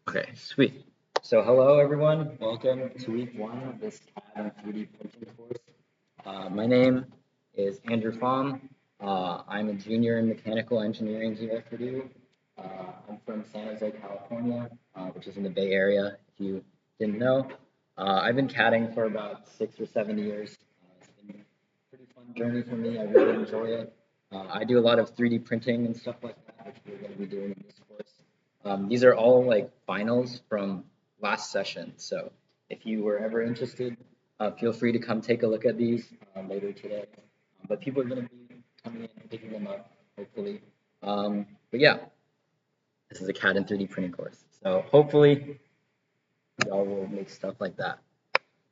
Okay, sweet. So hello everyone, welcome to week one of this CAD and 3D printing course. My name is Andrew Pham. I'm a junior in mechanical engineering here at Purdue. I'm from San Jose, California, which is in the Bay Area, if you didn't know. I've been CADing for about 6 or 7 years. It's been a pretty fun journey for me. I really enjoy it. I do a lot of 3D printing and stuff like that, which we're going to be doing in this course. These are all like finals from last session. So if you were ever interested, feel free to come take a look at these later today. But people are going to be coming in and picking them up, hopefully. But yeah, this is a CAD and 3D printing course. So hopefully y'all will make stuff like that.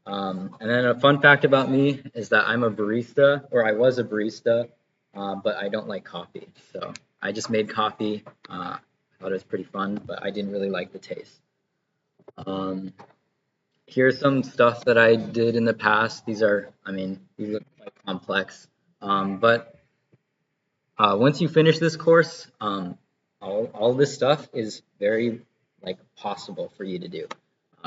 And then a fun fact about me is that I'm a barista, or I was a barista, but I don't like coffee. So I just made coffee. I thought it was pretty fun, but I didn't really like the taste. Here's some stuff that I did in the past. These look quite complex. But once you finish this course, all this stuff is very possible for you to do.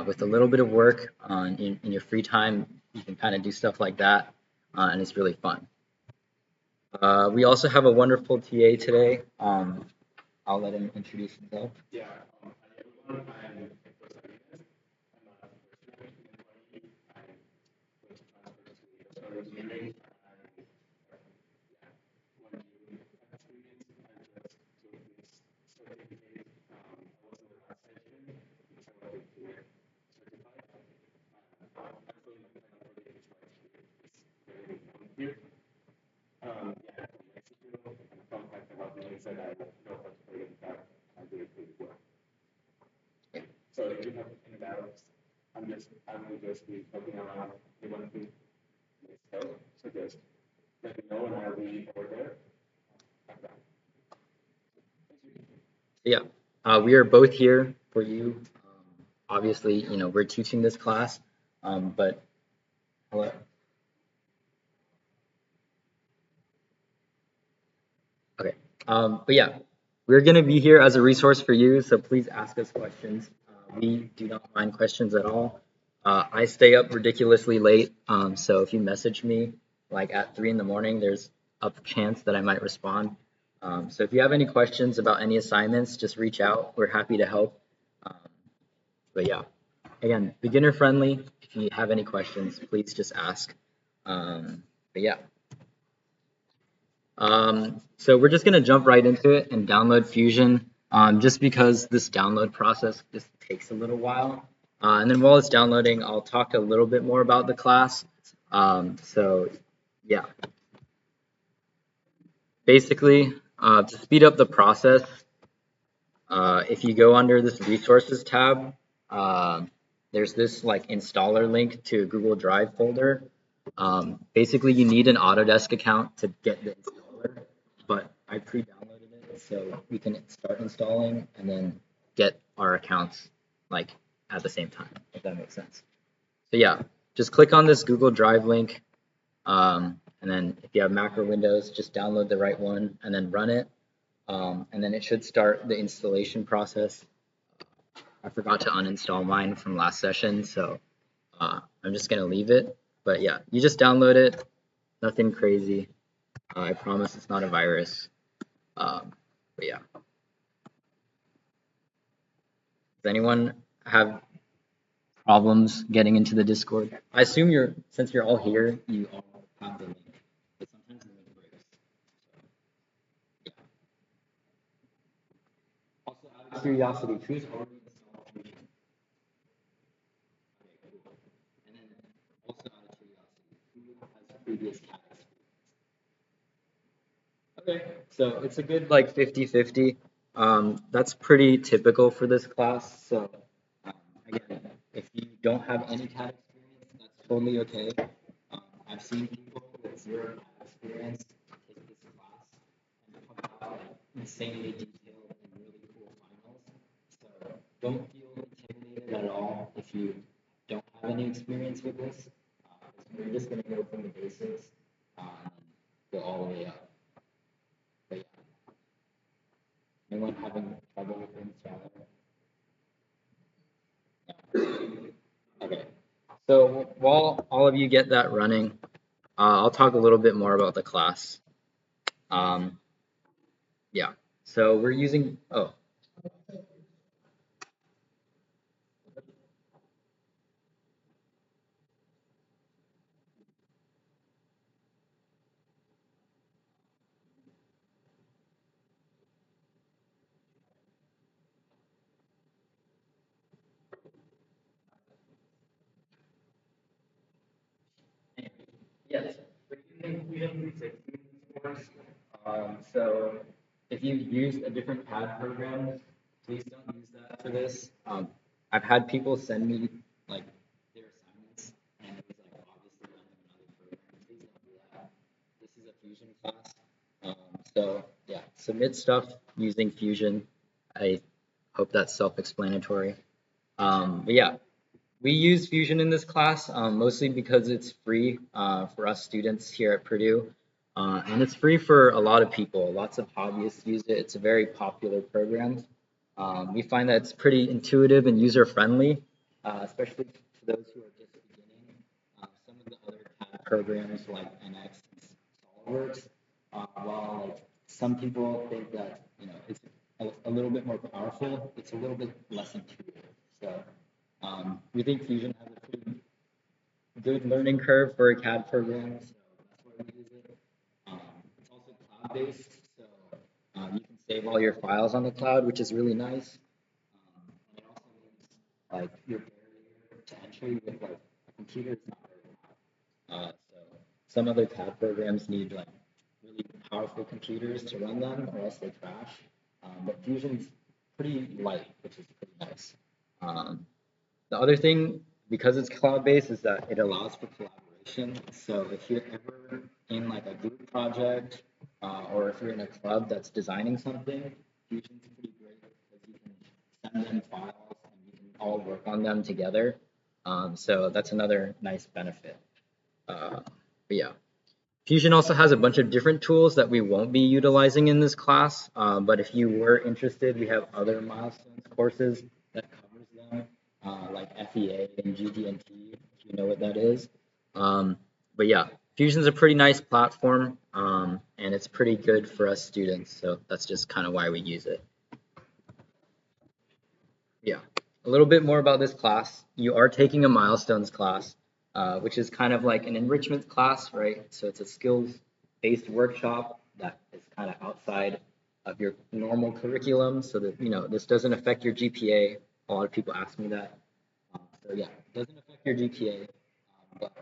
With a little bit of work in your free time, you can kind of do stuff like that, and it's really fun. We also have a wonderful TA today. I'll let him introduce himself. Yeah, hi everyone. I'm Hector Salinas. I'm a first year employee. I'm going to transfer to industrial engineering. And yeah, one year experience. I just took this certificate. I was in the last session because I wanted to get certified. Actually, my final project is right here. It's very down here. Yeah, from Mexico. And fun fact about me is that I know how to play the guitar. I do it pretty well. So if you have any doubts, I will just be talking around. You want to let's go. So just let me know and I'll be over there. Yeah, we are both here for you. Obviously, we're teaching this class, but hello. Okay. But yeah, we're going to be here as a resource for you, so please ask us questions. We do not mind questions at all. I stay up ridiculously late, so if you message me like at 3 in the morning, there's a chance that I might respond. So if you have any questions about any assignments, just reach out. We're happy to help. Um, but yeah, again, beginner friendly. If you have any questions, please just ask. But yeah. So we're just going to jump right into it and download Fusion, just because this download process just takes a little while. And then while it's downloading, I'll talk a little bit more about the class. So yeah, basically, to speed up the process, if you go under this resources tab, there's this installer link to a Google Drive folder. Basically, you need an Autodesk account to get the installer, but I pre-downloaded it so we can start installing and then get our accounts at the same time, if that makes sense. So yeah, just click on this Google Drive link, and then if you have Mac or Windows, just download the right one and then run it. And then it should start the installation process. I forgot to uninstall mine from last session, so I'm just going to leave it. But yeah, you just download it, nothing crazy. I promise it's not a virus. But yeah. Does anyone have problems getting into the Discord? I assume since you're all here, you all have the link. But sometimes the link breaks. So, yeah. Also, out of curiosity, who's already installed Fusion? Okay, cool. And then also out of curiosity, who has previous CAD experience? Okay, so it's a good 50-50. That's pretty typical for this class. So um, again, if you don't have any CAD experience, that's totally okay. I've seen people with zero CAD experience take this class and come out insanely detailed and really cool finals. So don't feel intimidated at all if you don't have any experience with this. We're just going to go from the basics and go all the way up. But yeah, anyone having trouble with installing? So while all of you get that running, I'll talk a little bit more about the class. Um, yeah, so we're using, oh, yes, we didn't use it in this course. So if you've used a different CAD program, please don't use that for this. I've had people send me like their assignments, and it was like obviously on another program. Please don't do that. This is a Fusion class. So yeah, submit stuff using Fusion. I hope that's self-explanatory. But yeah, we use Fusion in this class mostly because it's free for us students here at Purdue. And it's free for a lot of people. Lots of hobbyists use it. It's a very popular program. We find that it's pretty intuitive and user-friendly, especially for those who are just beginning. Some of the other CAD programs like NX and SolidWorks, while like some people think that it's a little bit more powerful, it's a little bit less intuitive. So we think Fusion has a pretty good learning curve for a CAD program, so that's why we use it. It's also cloud-based, so you can save all your files on the cloud, which is really nice. And it also means like your barrier to entry with like a computer is not very high. So some other CAD programs need like really powerful computers to run them, or else they crash. But Fusion's pretty light, which is pretty nice. Um, the other thing, because it's cloud-based, is that it allows for collaboration. So if you're ever in like a group project, or if you're in a club that's designing something, Fusion's pretty great because you can send them files and you can all work on them together. So that's another nice benefit. But yeah. Fusion also has a bunch of different tools that we won't be utilizing in this class, but if you were interested, we have other milestones courses that covers them, like FEA and GD&T, if you know what that is. But yeah, Fusion's a pretty nice platform, and it's pretty good for us students, so that's just kind of why we use it. Yeah, a little bit more about this class. You are taking a milestones class, which is kind of like an enrichment class, right? So it's a skills-based workshop that is kind of outside of your normal curriculum, so that this doesn't affect your GPA. A lot of people ask me that. So yeah, it doesn't affect your GPA, but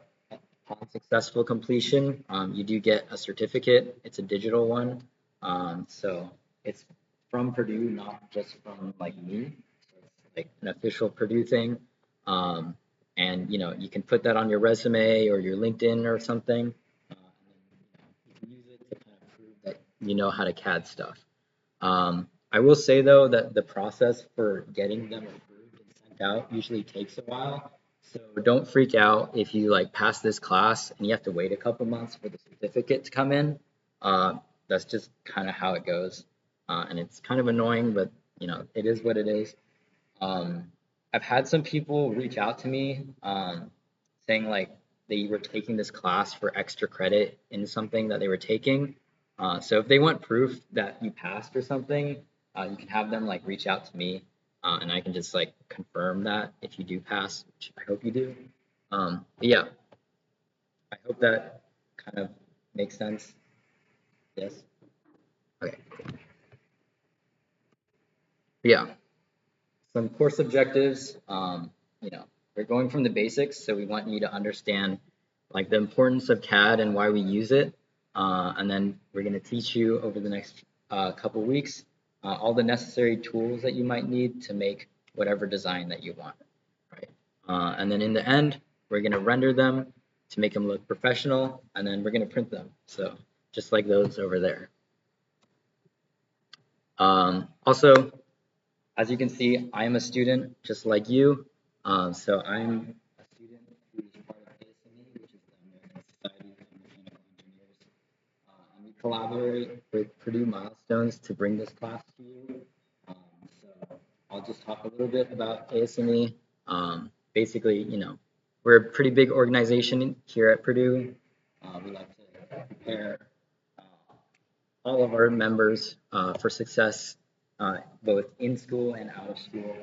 upon successful completion, you do get a certificate. It's a digital one, so it's from Purdue, not just from like me. So it's like an official Purdue thing, and you can put that on your resume or your LinkedIn or something, and then you can use it to kind of prove that you know how to CAD stuff. I will say though that the process for getting them approved and sent out usually takes a while. So don't freak out if you like pass this class and you have to wait a couple months for the certificate to come in. That's just kind of how it goes. And it's kind of annoying, but it is what it is. I've had some people reach out to me saying like they were taking this class for extra credit in something that they were taking. So if they want proof that you passed or something, you can have them like reach out to me, and I can just like confirm that if you do pass, which I hope you do. But yeah, I hope that kind of makes sense. Yes. Okay. But yeah. Some course objectives, we're going from the basics, so we want you to understand like the importance of CAD and why we use it. And then we're going to teach you over the next couple weeks all the necessary tools that you might need to make whatever design that you want, right? And then in the end, we're going to render them to make them look professional, and then we're going to print them. So just like those over there. Also, as you can see, I am a student just like you. So I'm a student who is part of ASME, which is the American Society of Mechanical Engineers. And we collaborate with Purdue Milestones to bring this class to you. So I'll just talk a little bit about ASME. Basically, we're a pretty big organization here at Purdue. We like to prepare all of our members for success, both in school and out of school.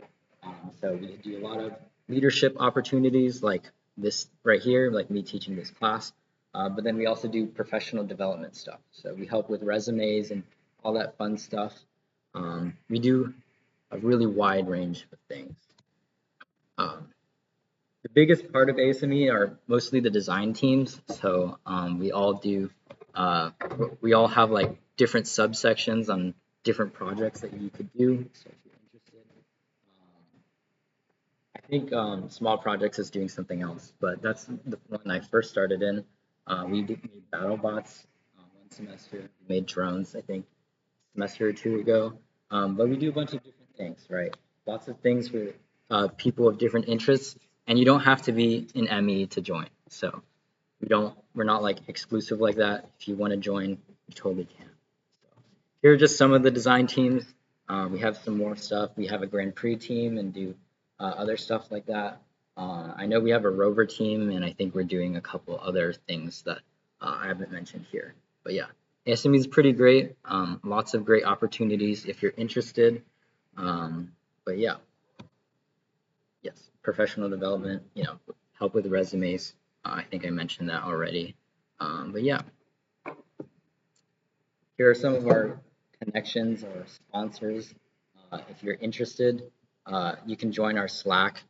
So we do a lot of leadership opportunities like this right here, like me teaching this class. But then we also do professional development stuff. So we help with resumes and all that fun stuff. We do a really wide range of things. The biggest part of ASME are mostly the design teams. So we all do, we all have like different subsections on different projects that you could do. So if you're interested, I think small projects is doing something else, but that's the one I first started in. Made battle bots one semester. We made drones, I think, a semester or two ago. But we do a bunch of different things, right? Lots of things for people of different interests, and you don't have to be in ME to join. So we're not like exclusive like that. If you want to join, you totally can. So here are just some of the design teams. We have some more stuff. We have a Grand Prix team and do other stuff like that. I know we have a rover team, and I think we're doing a couple other things that I haven't mentioned here. But yeah, ASME is pretty great. Lots of great opportunities if you're interested. But yeah, yes, professional development, help with resumes. I think I mentioned that already. But yeah, here are some of our connections or sponsors. If you're interested, you can join our Slack.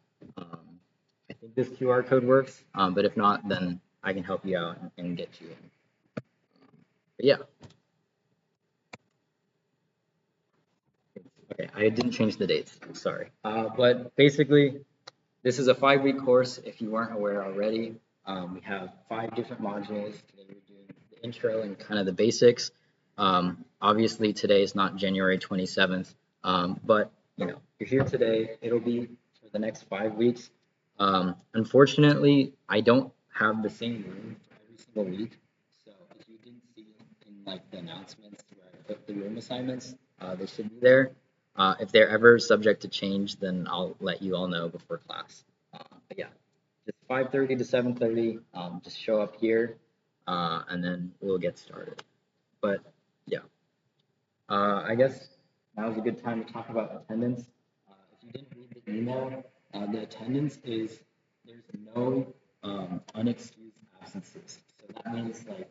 I think this QR code works, but if not, then I can help you out and get you in. But yeah. Okay, I didn't change the dates, sorry. But basically, this is a 5-week course, if you weren't aware already. We have 5 different modules. Today we're doing the intro and kind of the basics. Obviously, today is not January 27th, but you're here today. It'll be for the next 5 weeks. Unfortunately, I don't have the same room for every single week. So if you didn't see in like the announcements where I put the room assignments, they should be there. If they're ever subject to change, then I'll let you all know before class. But yeah, just 5:30 to 7:30. Just show up here, and then we'll get started. But yeah, I guess now is a good time to talk about attendance. If you didn't read the email, the attendance is there's no unexcused absences. So that means like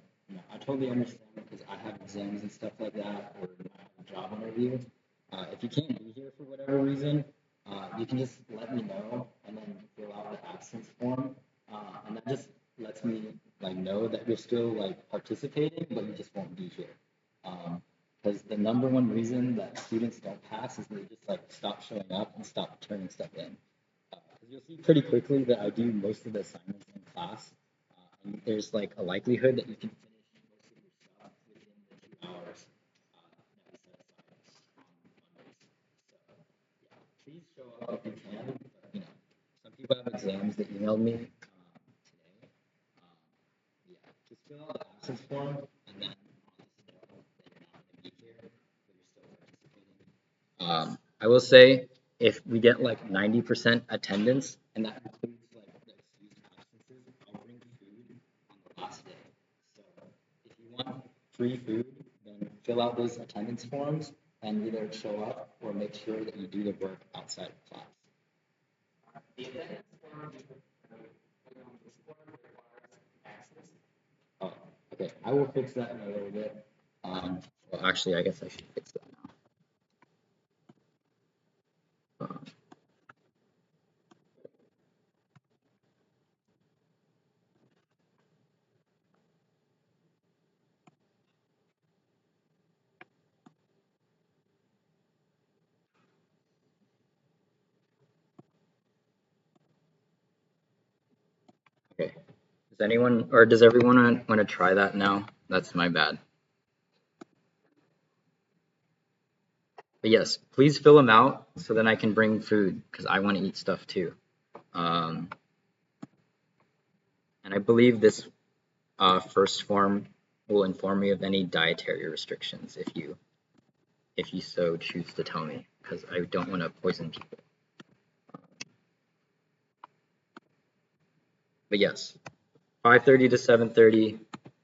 I totally understand because I have exams and stuff like that, or I have a job interview. If you can't be here for whatever reason, you can just let me know and then fill out the absence form, and that just lets me like know that you're still like participating, but you just won't be here. Because the number one reason that students don't pass is they just like stop showing up and stop turning stuff in. Because you'll see pretty quickly that I do most of the assignments in class, and there's like a likelihood that you can finish most of your stuff within the 2 hours that we set aside on Mondays. So yeah, please show up if you can. But some people have exams that emailed me today. Yeah, just fill out the absence form and then I'll just know that you're not going to be here, but you're still participating. I will say if we get like 90% attendance, and that includes like the excused absences, I'll bring food on the last day. So if you want free food, then fill out those attendance forms and either show up or make sure that you do the work outside of class. The attendance form you put on this form requires access. Oh, okay. I will fix that in a little bit. Well, actually, I guess I should fix that now. Okay. Does everyone want to try that now? That's my bad. But yes, please fill them out so then I can bring food because I want to eat stuff too. And I believe this first form will inform me of any dietary restrictions if you so choose to tell me because I don't want to poison people. But yes, 5:30 to 7:30.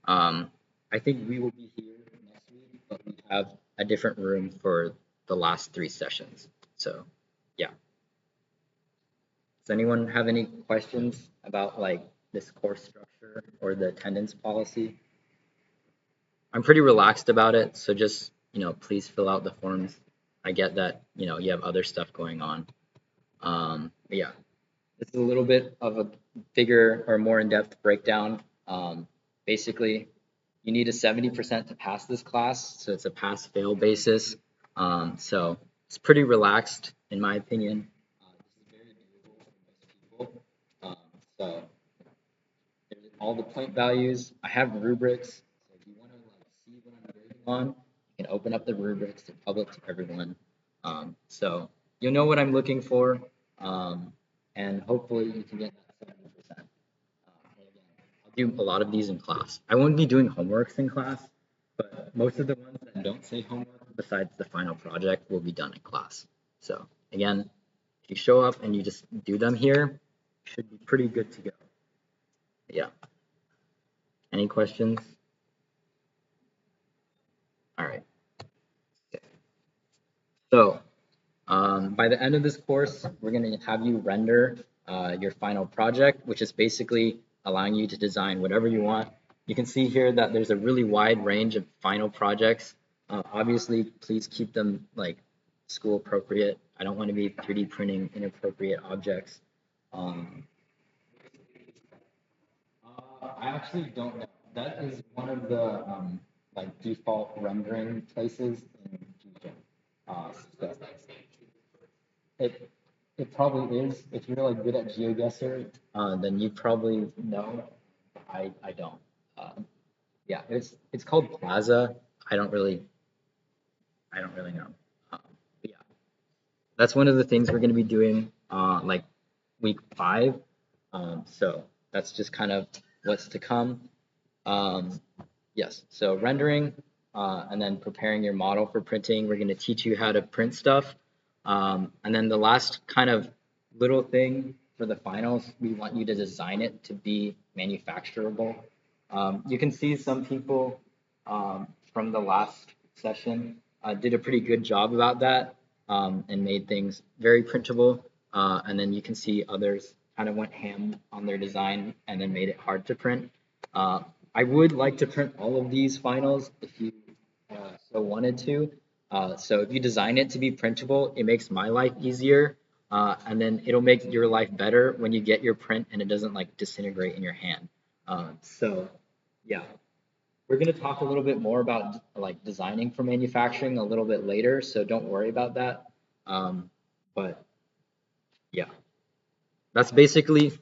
I think we will be here next week, but we have a different room for the last 3 sessions. So yeah. Does anyone have any questions about like this course structure or the attendance policy? I'm pretty relaxed about it, so just, please fill out the forms. I get that, you have other stuff going on. But yeah, this is a little bit of a bigger or more in-depth breakdown. Basically, you need a 70% to pass this class, so it's a pass-fail basis. So it's pretty relaxed, in my opinion. This is very doable for most people. So there's all the point values. I have rubrics. So if you want to see what I'm grading on, you can open up the rubrics. They're public to everyone. So you'll know what I'm looking for, and hopefully you can get that 70%. And again, I'll do a lot of these in class. I won't be doing homeworks in class, but most of the ones that don't say homework, besides the final project, will be done in class. So again, if you show up and you just do them here, you should be pretty good to go. Yeah. Any questions? All right. Okay. So by the end of this course, we're going to have you render your final project, which is basically allowing you to design whatever you want. You can see here that there's a really wide range of final projects. Obviously, please keep them like school appropriate. I don't want to be 3D printing inappropriate objects. Um, I actually don't know. That is one of the like default rendering places in Fusion. So it it probably is. If you're like good at GeoGuessr, then you probably know. I don't. Yeah, it's called Plaza. I don't really know. But yeah, that's one of the things we're going to be doing like week 5. So that's just kind of what's to come. Um, yes, so rendering and then preparing your model for printing. We're going to teach you how to print stuff. And then the last kind of little thing for the finals, we want you to design it to be manufacturable. You can see some people from the last session did a pretty good job about that and made things very printable. And then you can see others kind of went ham on their design and then made it hard to print. I would like to print all of these finals if you so wanted to. So if you design it to be printable, it makes my life easier. And then it'll make your life better when you get your print and it doesn't like disintegrate in your hand. So yeah, we're going to talk a little bit more about like designing for manufacturing a little bit later. So don't worry about that. But yeah, that's basically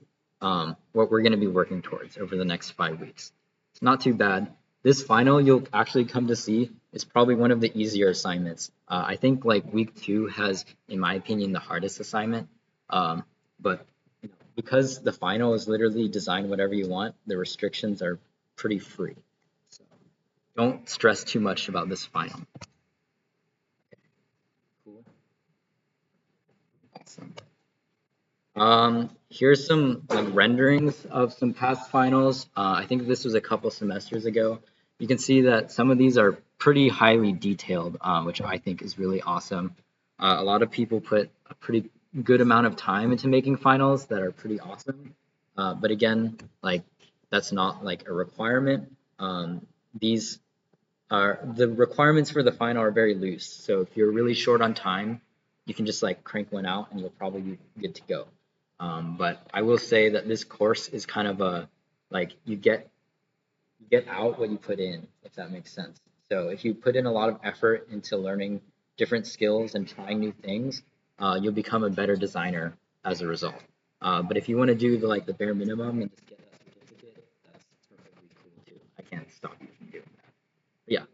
what we're going to be working towards over the next 5 weeks. It's not too bad. This final you'll actually come to see is probably one of the easier assignments. I think like week 2 has, in my opinion, the hardest assignment. But because the final is literally design whatever you want, the restrictions are pretty free. So don't stress too much about this final. Cool. Awesome. Here's some like renderings of some past finals. I think this was a couple semesters ago. You can see that some of these are pretty highly detailed, which I think is really awesome. A lot of people put a pretty good amount of time into making finals that are pretty awesome. But again, like that's not like a requirement. These are the requirements for the final are very loose. So if you're really short on time, you can just like crank one out and you'll probably be good to go. But I will say that this course is kind of a like you get out what you put in, if that makes sense. So if you put in a lot of effort into learning different skills and trying new things, you'll become a better designer as a result. But if you want to do the bare minimum and just get that certificate, that's perfectly cool too. I can't stop you from doing that. But yeah,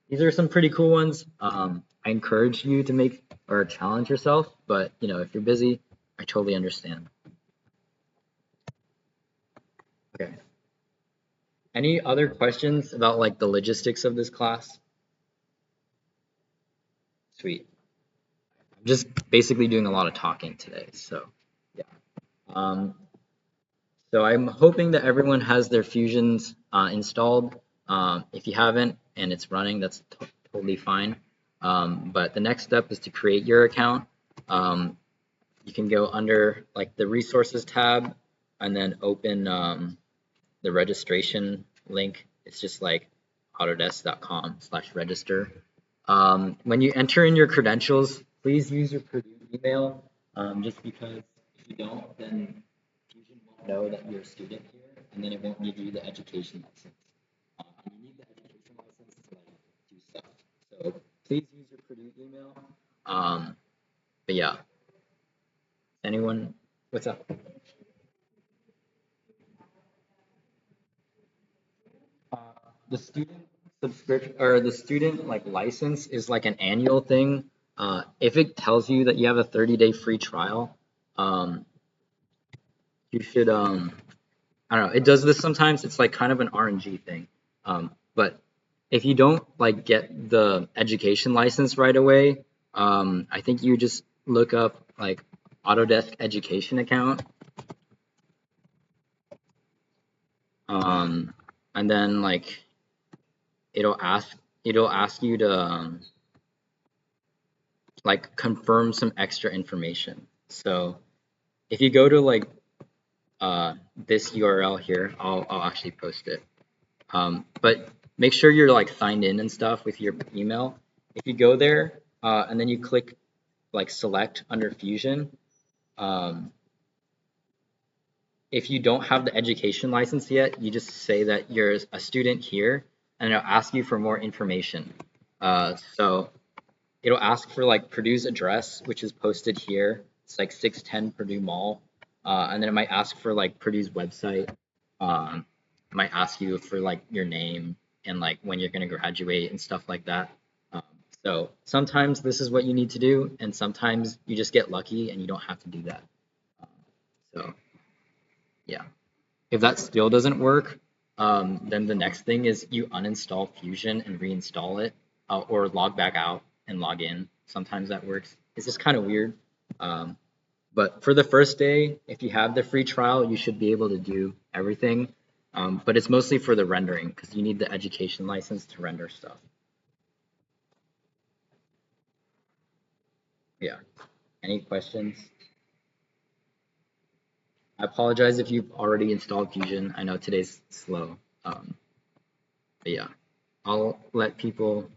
these are some pretty cool ones. I encourage you to make or challenge yourself, but if you're busy, I totally understand. Okay. Any other questions about like the logistics of this class? Sweet. I'm just basically doing a lot of talking today, so yeah. Um, So I'm hoping that everyone has their Fusions installed. If you haven't and it's running, that's totally fine. But the next step is to create your account. You can go under like the resources tab and then open the registration link. It's just like autodesk.com/register. When you enter in your credentials, please use your Purdue email, just because if you don't, then Fusion won't know that you're a student here, and then it won't give you the education license. And you need the education license to like do stuff. So please use your Purdue email. But yeah, anyone, what's up? Uh, the student subscription or the student like license is like an annual thing. If it tells you that you have a 30-day free trial, um, you should I don't know. It does this sometimes. It's like kind of an RNG thing. But if you don't like get the education license right away, I think you just look up like Autodesk education account, um, and then like it'll ask it'll ask you to like confirm some extra information. So if you go to like this URL here, I'll actually post it. But make sure you're like signed in and stuff with your email. If you go there and then you click like select under Fusion, um, if you don't have the education license yet, you just say that you're a student here and it'll ask you for more information. So it'll ask for like Purdue's address, which is posted here. It's like 610 Purdue Mall. And then it might ask for like Purdue's website. It might ask you for like your name and like when you're going to graduate and stuff like that. Um, so sometimes this is what you need to do, and sometimes you just get lucky and you don't have to do that. So yeah, if that still doesn't work, then the next thing is you uninstall Fusion and reinstall it, or log back out and log in. Sometimes that works. It's just kind of weird. Um, but for the first day, if you have the free trial, you should be able to do everything. But it's mostly for the rendering because you need the education license to render stuff. Yeah. Any questions? I apologize if you've already installed Fusion. I know today's slow. But yeah, I'll let people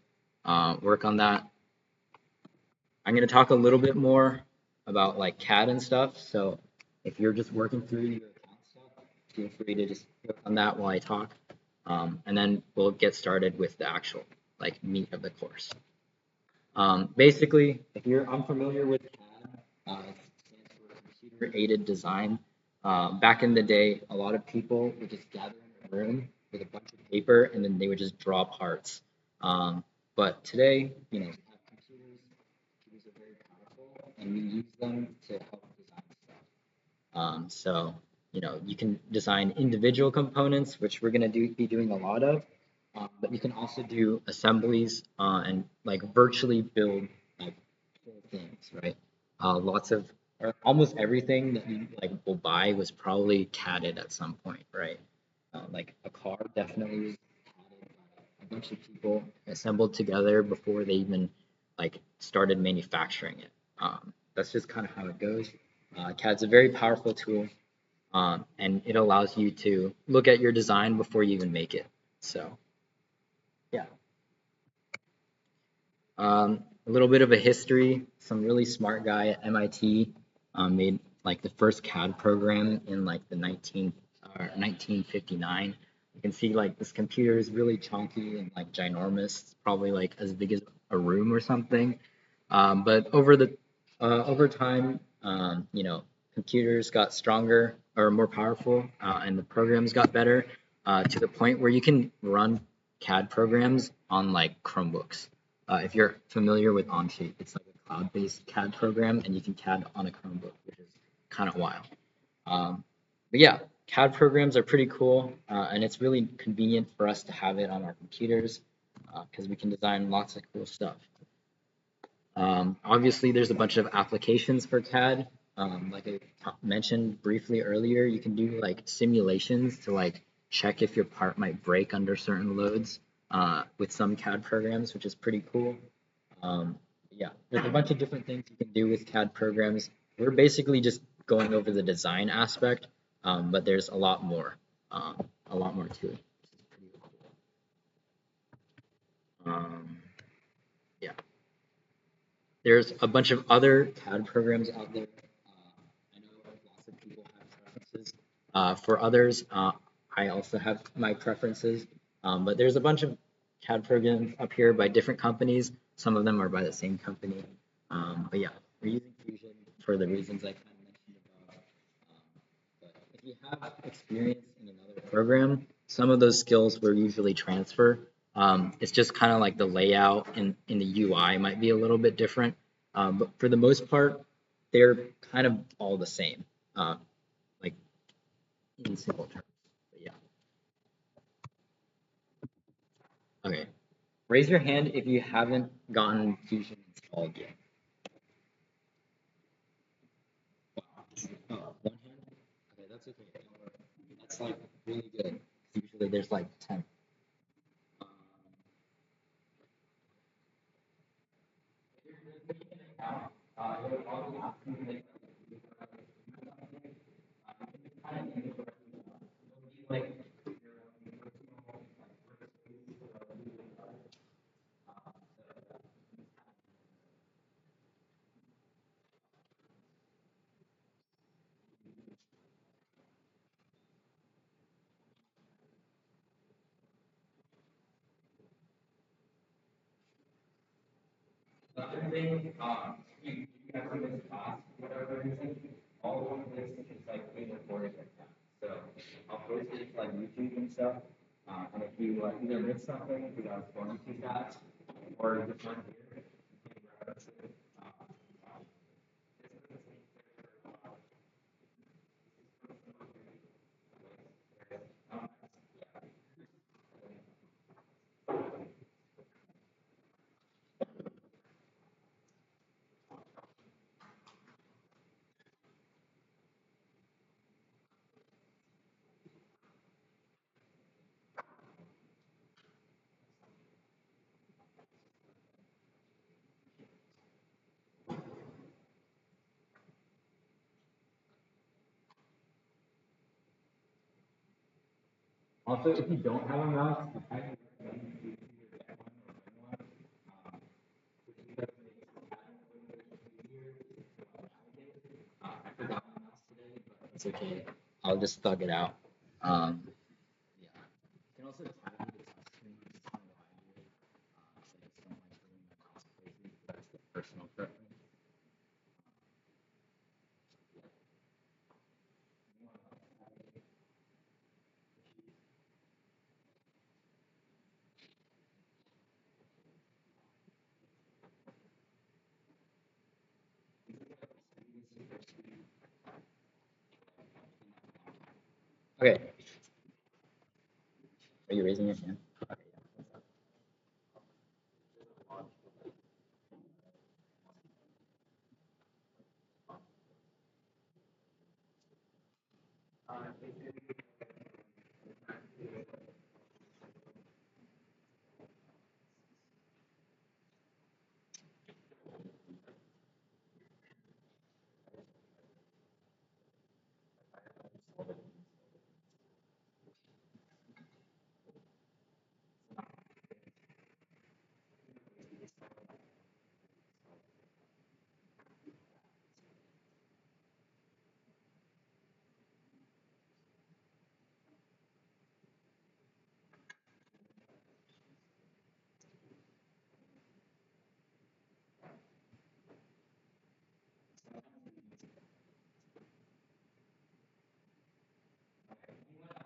work on that. I'm going to talk a little bit more about like CAD and stuff. So if you're just working through your account stuff, feel free to just click on that while I talk. And then we'll get started with the actual like meat of the course. Basically, if you're unfamiliar with CAD, it stands for computer aided design. Back in the day, a lot of people would just gather in a room with a bunch of paper and then they would just draw parts. But today, we have computers. Computers are very powerful, and we use them to help design stuff. So, you can design individual components, which we're going to be doing a lot of, but you can also do assemblies and like virtually build like whole things, right? Lots of, or almost everything that you like will buy was probably CADed at some point, right? Like a car definitely was CADed by a bunch of people assembled together before they even like started manufacturing it. That's just kind of how it goes. CAD's a very powerful tool, and it allows you to look at your design before you even make it. So, yeah. A little bit of a history. Some really smart guy at MIT made like the first CAD program in like the 1959. You can see like this computer is really chunky and like ginormous. It's probably like as big as a room or something. But over time, computers got stronger or more powerful, and the programs got better to the point where you can run CAD programs on like Chromebooks. If you're familiar with Onshape, it's like a cloud-based CAD program, and you can CAD on a Chromebook, which is kind of wild. But yeah, CAD programs are pretty cool, and it's really convenient for us to have it on our computers because we can design lots of cool stuff. Obviously, there's a bunch of applications for CAD. Like I mentioned briefly earlier, you can do like simulations to like check if your part might break under certain loads with some CAD programs, which is pretty cool. Yeah, there's a bunch of different things you can do with CAD programs. We're basically just going over the design aspect, but there's a lot more to it. Pretty cool. Yeah, there's a bunch of other CAD programs out there. I know lots of people have preferences. For others, I also have my preferences, but there's a bunch of CAD programs up here by different companies. Some of them are by the same company. But yeah, we're using Fusion for the reasons I kind of mentioned about. But if you have experience in another program, some of those skills will usually transfer. It's just kind of like the layout in the UI might be a little bit different. But for the most part, they're kind of all the same, like in simple terms. But yeah. Okay. Raise your hand if you haven't gotten Fusion installed yet. Oh, one hand? Okay, that's okay. Don't worry. That's like really good. Usually there's like 10. Um, it'll probably ask you like another thing, you have to miss class for whatever reason. All of this is like being recorded right now. So I'll post it to like YouTube and stuff. And if you either miss something because I was going too fast or just weren't here, you can reference it. Also, if you don't have a mouse, I highly recommend you either get one or rent one. Which does make it easier to navigate. I forgot my mouse today, but it's okay. I'll just thug it out. Yeah. You can also tab the touch screen, which is kind of what I do. So I just don't like bringing my mouse crazy. That's the personal preference. Okay. Are you raising your hand? Okay, yeah.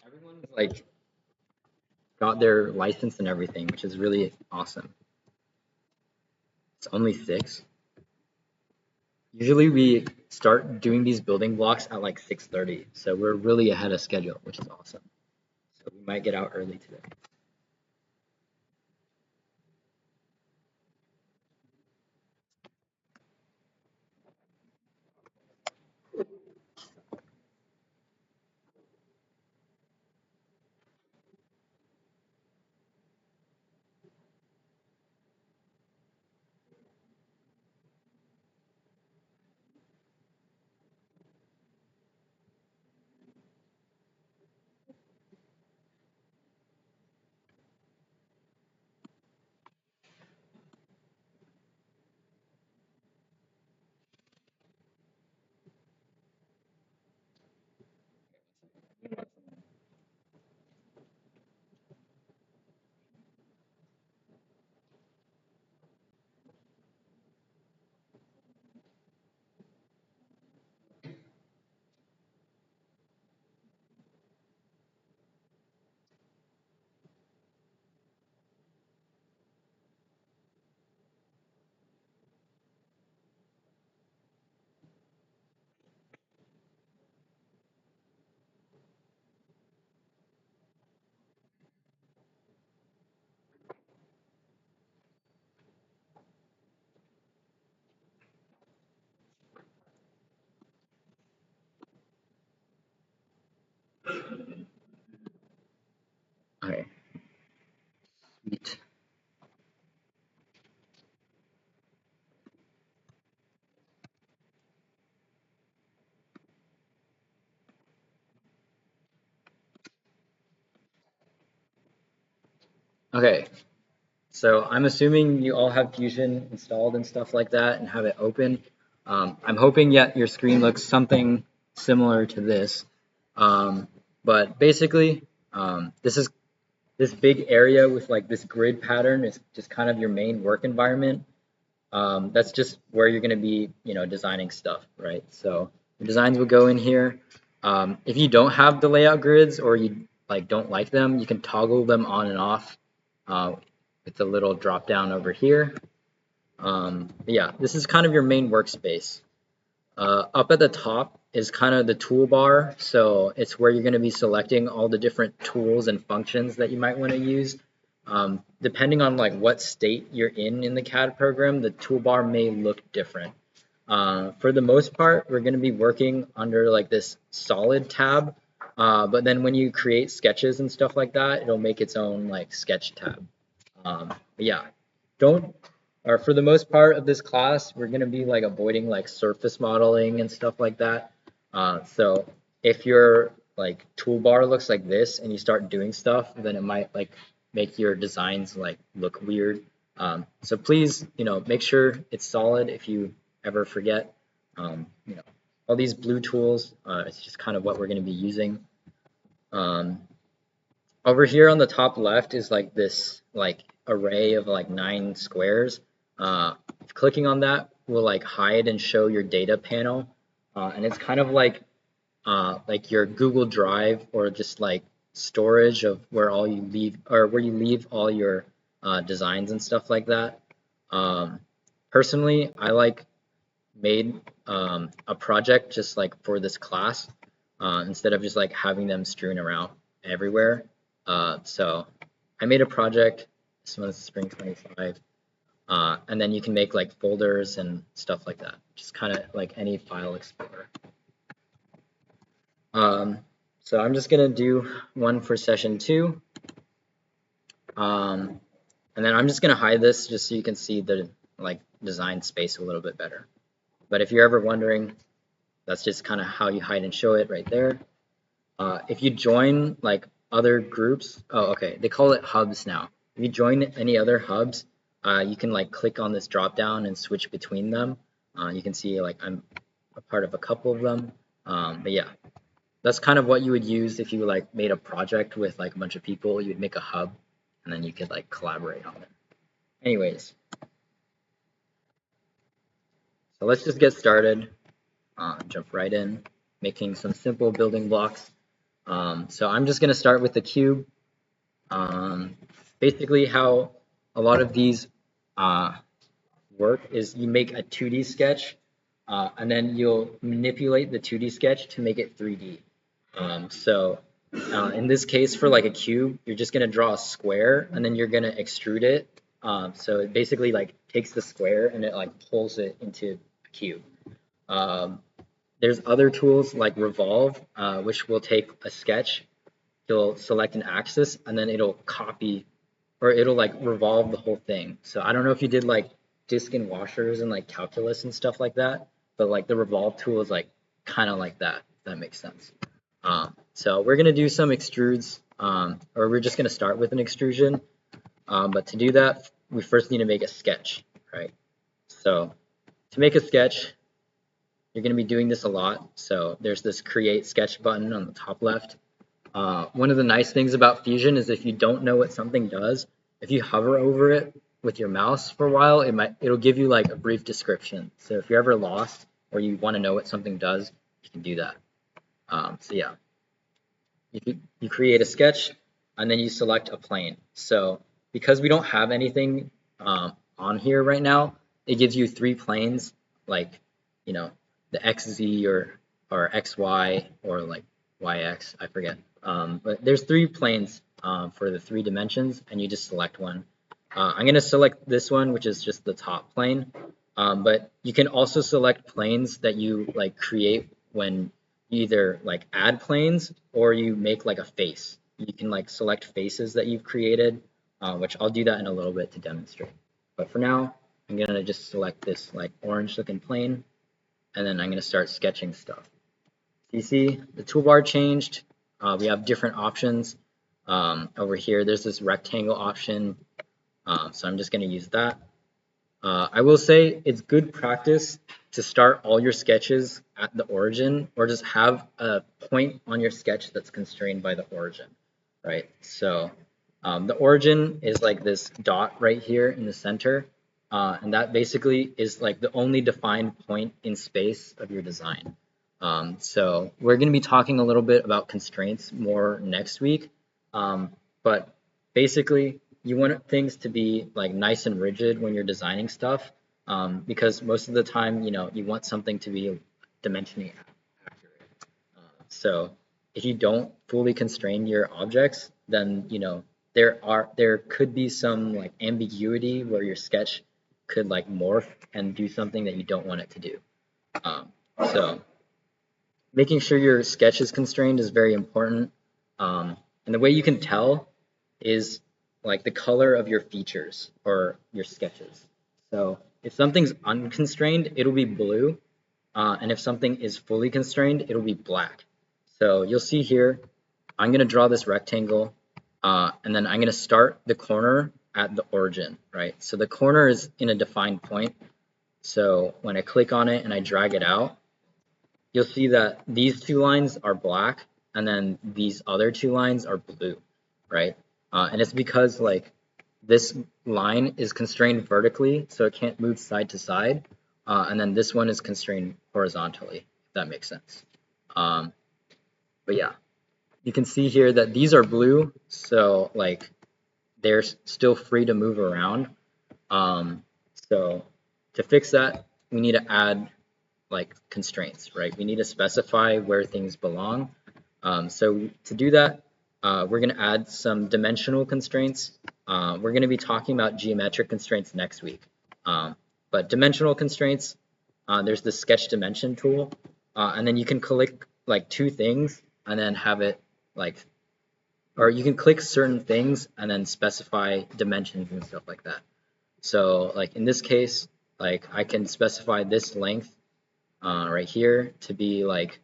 Everyone's like got their license and everything, which is really awesome. It's only 6. Usually we start doing these building blocks at like 6:30, so we're really ahead of schedule, which is awesome. So we might get out early today. Okay, sweet. Okay, so I'm assuming you all have Fusion installed and stuff like that and have it open. I'm hoping yet your screen looks something similar to this. Um, but basically, this big area with like this grid pattern is just kind of your main work environment. That's just where you're going to be, designing stuff, right? So your designs will go in here. If you don't have the layout grids or you like don't like them, you can toggle them on and off with the little drop down over here. Yeah, this is kind of your main workspace. Up at the top is kind of the toolbar, so it's where you're going to be selecting all the different tools and functions that you might want to use. Depending on like what state you're in the CAD program, the toolbar may look different. For the most part, we're going to be working under like this solid tab, but then when you create sketches and stuff like that, it'll make its own like sketch tab. But yeah, don't, or for the most part of this class, we're going to be like avoiding like surface modeling and stuff like that. So if your like toolbar looks like this and you start doing stuff, then it might like make your designs like look weird. So please, make sure it's solid if you ever forget. You know, all these blue tools, it's just kind of what we're going to be using. Um, Over here on the top left is like this like array of like 9 squares. Clicking on that will like hide and show your data panel, and it's kind of like your Google Drive or just like storage of where all you leave or where you leave all your designs and stuff like that. Um, Personally, I like made a project just like for this class instead of just like having them strewn around everywhere. So I made a project. This one's Spring 25. And then you can make like folders and stuff like that. Just kind of like any file explorer. Um, so I'm just gonna do one for session 2. And then I'm just gonna hide this just so you can see the like design space a little bit better. But if you're ever wondering, that's just kind of how you hide and show it right there. If you join like other groups, oh, okay, they call it hubs now. If you join any other hubs, you can like click on this drop down and switch between them. You can see like I'm a part of a couple of them. But yeah, that's kind of what you would use if you like made a project with like a bunch of people. You would make a hub and then you could like collaborate on it. Anyways, so let's just get started. Jump right in, making some simple building blocks. So I'm just going to start with the cube. Basically, how a lot of these work is you make a 2D sketch, and then you'll manipulate the 2D sketch to make it 3D. In this case, for like a cube, you're just gonna draw a square and then you're gonna extrude it. So it basically like takes the square and it like pulls it into a cube. There's other tools like revolve, which will take a sketch, you'll select an axis, and then it'll copy or it'll like revolve the whole thing. So I don't know if you did like disk and washers and like calculus and stuff like that, but like the revolve tool is like kind of like that, if that makes sense. So we're gonna do some extrudes, or we're just gonna start with an extrusion. But to do that, we first need to make a sketch, right? So to make a sketch, you're gonna be doing this a lot. So there's this create sketch button on the top left. One of the nice things about Fusion is if you don't know what something does, if you hover over it with your mouse for a while, it'll give you like a brief description. So if you're ever lost or you want to know what something does, you can do that. So yeah, you create a sketch and then you select a plane. So because we don't have anything on here right now, it gives you 3 planes, like the XZ or XY or like YX, I forget. But there's 3 planes for the 3 dimensions, and you just select one. I'm going to select this one, which is just the top plane. But you can also select planes that you like create when you either like add planes or you make like a face. You can like select faces that you've created, which I'll do that in a little bit to demonstrate. But for now, I'm going to just select this like orange looking plane, and then I'm going to start sketching stuff. So you see the toolbar changed. We have different options. Over here, there's this rectangle option. So I'm just going to use that. I will say it's good practice to start all your sketches at the origin, or just have a point on your sketch that's constrained by the origin, right? So the origin is like this dot right here in the center, and that basically is like the only defined point in space of your design. So we're going to be talking a little bit about constraints more next week, but basically you want things to be like nice and rigid when you're designing stuff, because most of the time, you want something to be dimensionally accurate. So if you don't fully constrain your objects, then there could be some like ambiguity where your sketch could like morph and do something that you don't want it to do. So making sure your sketch is constrained is very important. And the way you can tell is like the color of your features or your sketches. So if something's unconstrained, it'll be blue. And if something is fully constrained, it'll be black. So you'll see here, I'm going to draw this rectangle, and then I'm going to start the corner at the origin, right? So the corner is in a defined point. So when I click on it and I drag it out, you'll see that these 2 lines are black and then these other 2 lines are blue, right? And it's because like this line is constrained vertically, so it can't move side to side, and then this one is constrained horizontally, if that makes sense. But yeah, you can see here that these are blue, so like they're still free to move around. So to fix that, we need to add like constraints, right? We need to specify where things belong. So to do that, we're going to add some dimensional constraints. We're going to be talking about geometric constraints next week. But dimensional constraints, there's the sketch dimension tool, and then you can click like 2 things and then have it like, or you can click certain things and then specify dimensions and stuff like that. So like in this case, like I can specify this length right here to be like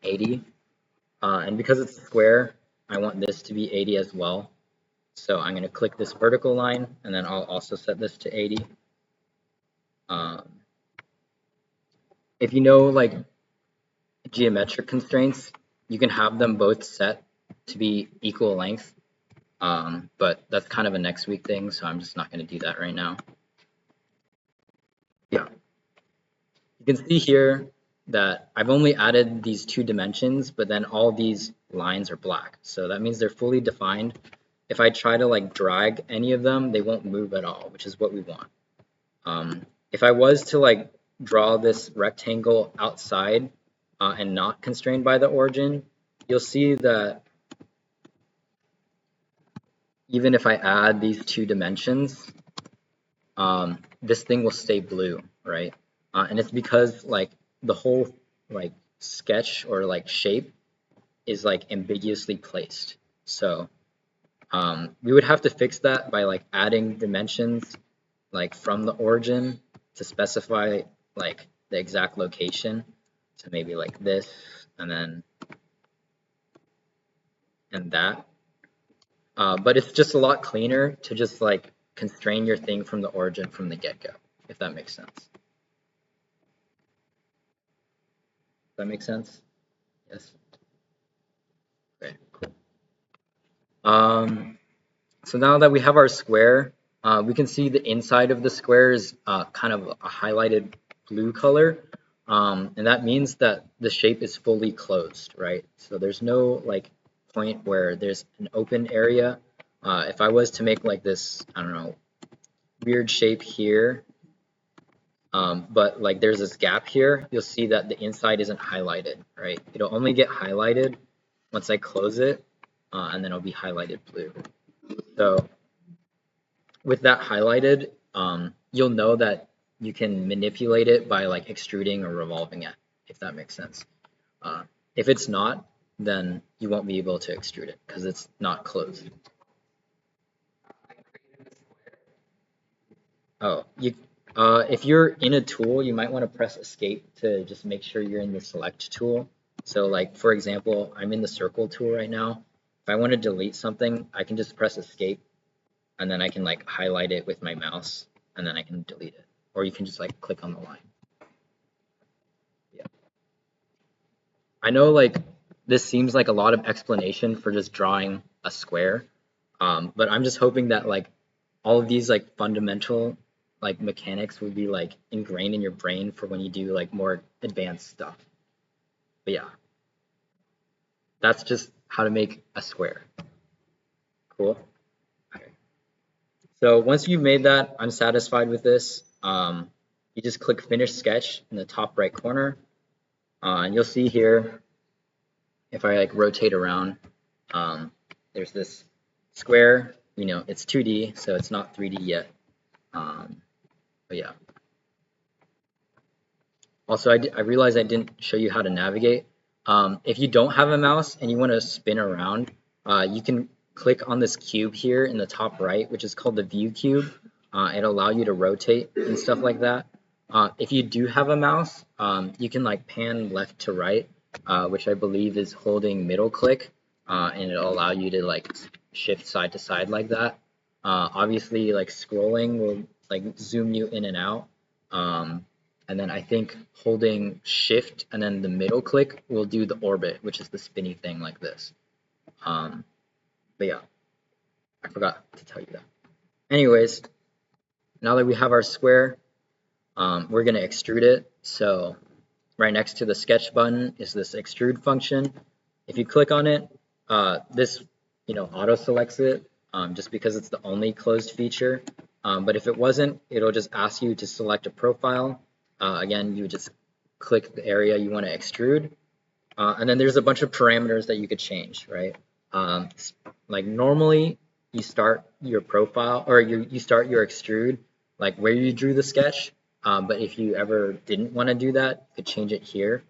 80, and because it's square, I want this to be 80 as well. So I'm going to click this vertical line, and then I'll also set this to 80. If you know like geometric constraints, you can have them both set to be equal length, but that's kind of a next week thing, so I'm just not going to do that right now. Yeah, you can see here that I've only added these 2 dimensions, but then all these lines are black, so that means they're fully defined. If I try to like drag any of them, they won't move at all, which is what we want. If I was to like draw this rectangle outside and not constrained by the origin, you'll see that even if I add these two dimensions, this thing will stay blue, right? And it's because like the whole like sketch or like shape is like ambiguously placed. So we would have to fix that by like adding dimensions like from the origin to specify like the exact location. So maybe like this and then and that. But it's just a lot cleaner to just like constrain your thing from the origin from the get-go, if that makes sense. Does that make sense? Yes. Okay, cool. So now that we have our square, we can see the inside of the square is kind of a highlighted blue color. And that means that the shape is fully closed, right? So there's no like point where there's an open area. If I was to make like this, I don't know, weird shape here, but like there's this gap here, you'll see that the inside isn't highlighted, right? It'll only get highlighted once I close it, and then it'll be highlighted blue. So with that highlighted, you'll know that you can manipulate it by like extruding or revolving it, if that makes sense. If it's not, then you won't be able to extrude it because it's not closed. Oh, if you're in a tool, you might want to press escape to just make sure you're in the select tool. So like, for example, I'm in the circle tool right now. If I want to delete something, I can just press escape and then I can like highlight it with my mouse and then I can delete it. Or you can just like click on the line. Yeah. I know like this seems like a lot of explanation for just drawing a square, but I'm just hoping that like all of these like fundamental like mechanics would be like ingrained in your brain for when you do like more advanced stuff. But yeah, that's just how to make a square. Cool. Okay. So once you've made that, I'm satisfied with this. You just click Finish Sketch in the top right corner, and you'll see here if I like rotate around, there's this square. You know, it's 2D, so it's not 3D yet. But yeah. Also, I realized I didn't show you how to navigate. If you don't have a mouse and you want to spin around, you can click on this cube here in the top right, which is called the view cube. It'll allow you to rotate and stuff like that. If you do have a mouse, you can like pan left to right, which I believe is holding middle click, and it'll allow you to like shift side to side like that. Obviously, like scrolling will like zoom you in and out. And then I think holding shift and then the middle click will do the orbit, which is the spinny thing like this. But yeah, I forgot to tell you that. Anyways, now that we have our square, we're going to extrude it. So right next to the sketch button is this extrude function. If you click on it, this auto selects it just because it's the only closed feature. But if it wasn't, it'll just ask you to select a profile. Again, you just click the area you want to extrude. And then there's a bunch of parameters that you could change, right? Like normally you start your profile or you start your extrude like where you drew the sketch. But if you ever didn't want to do that, you could change it here.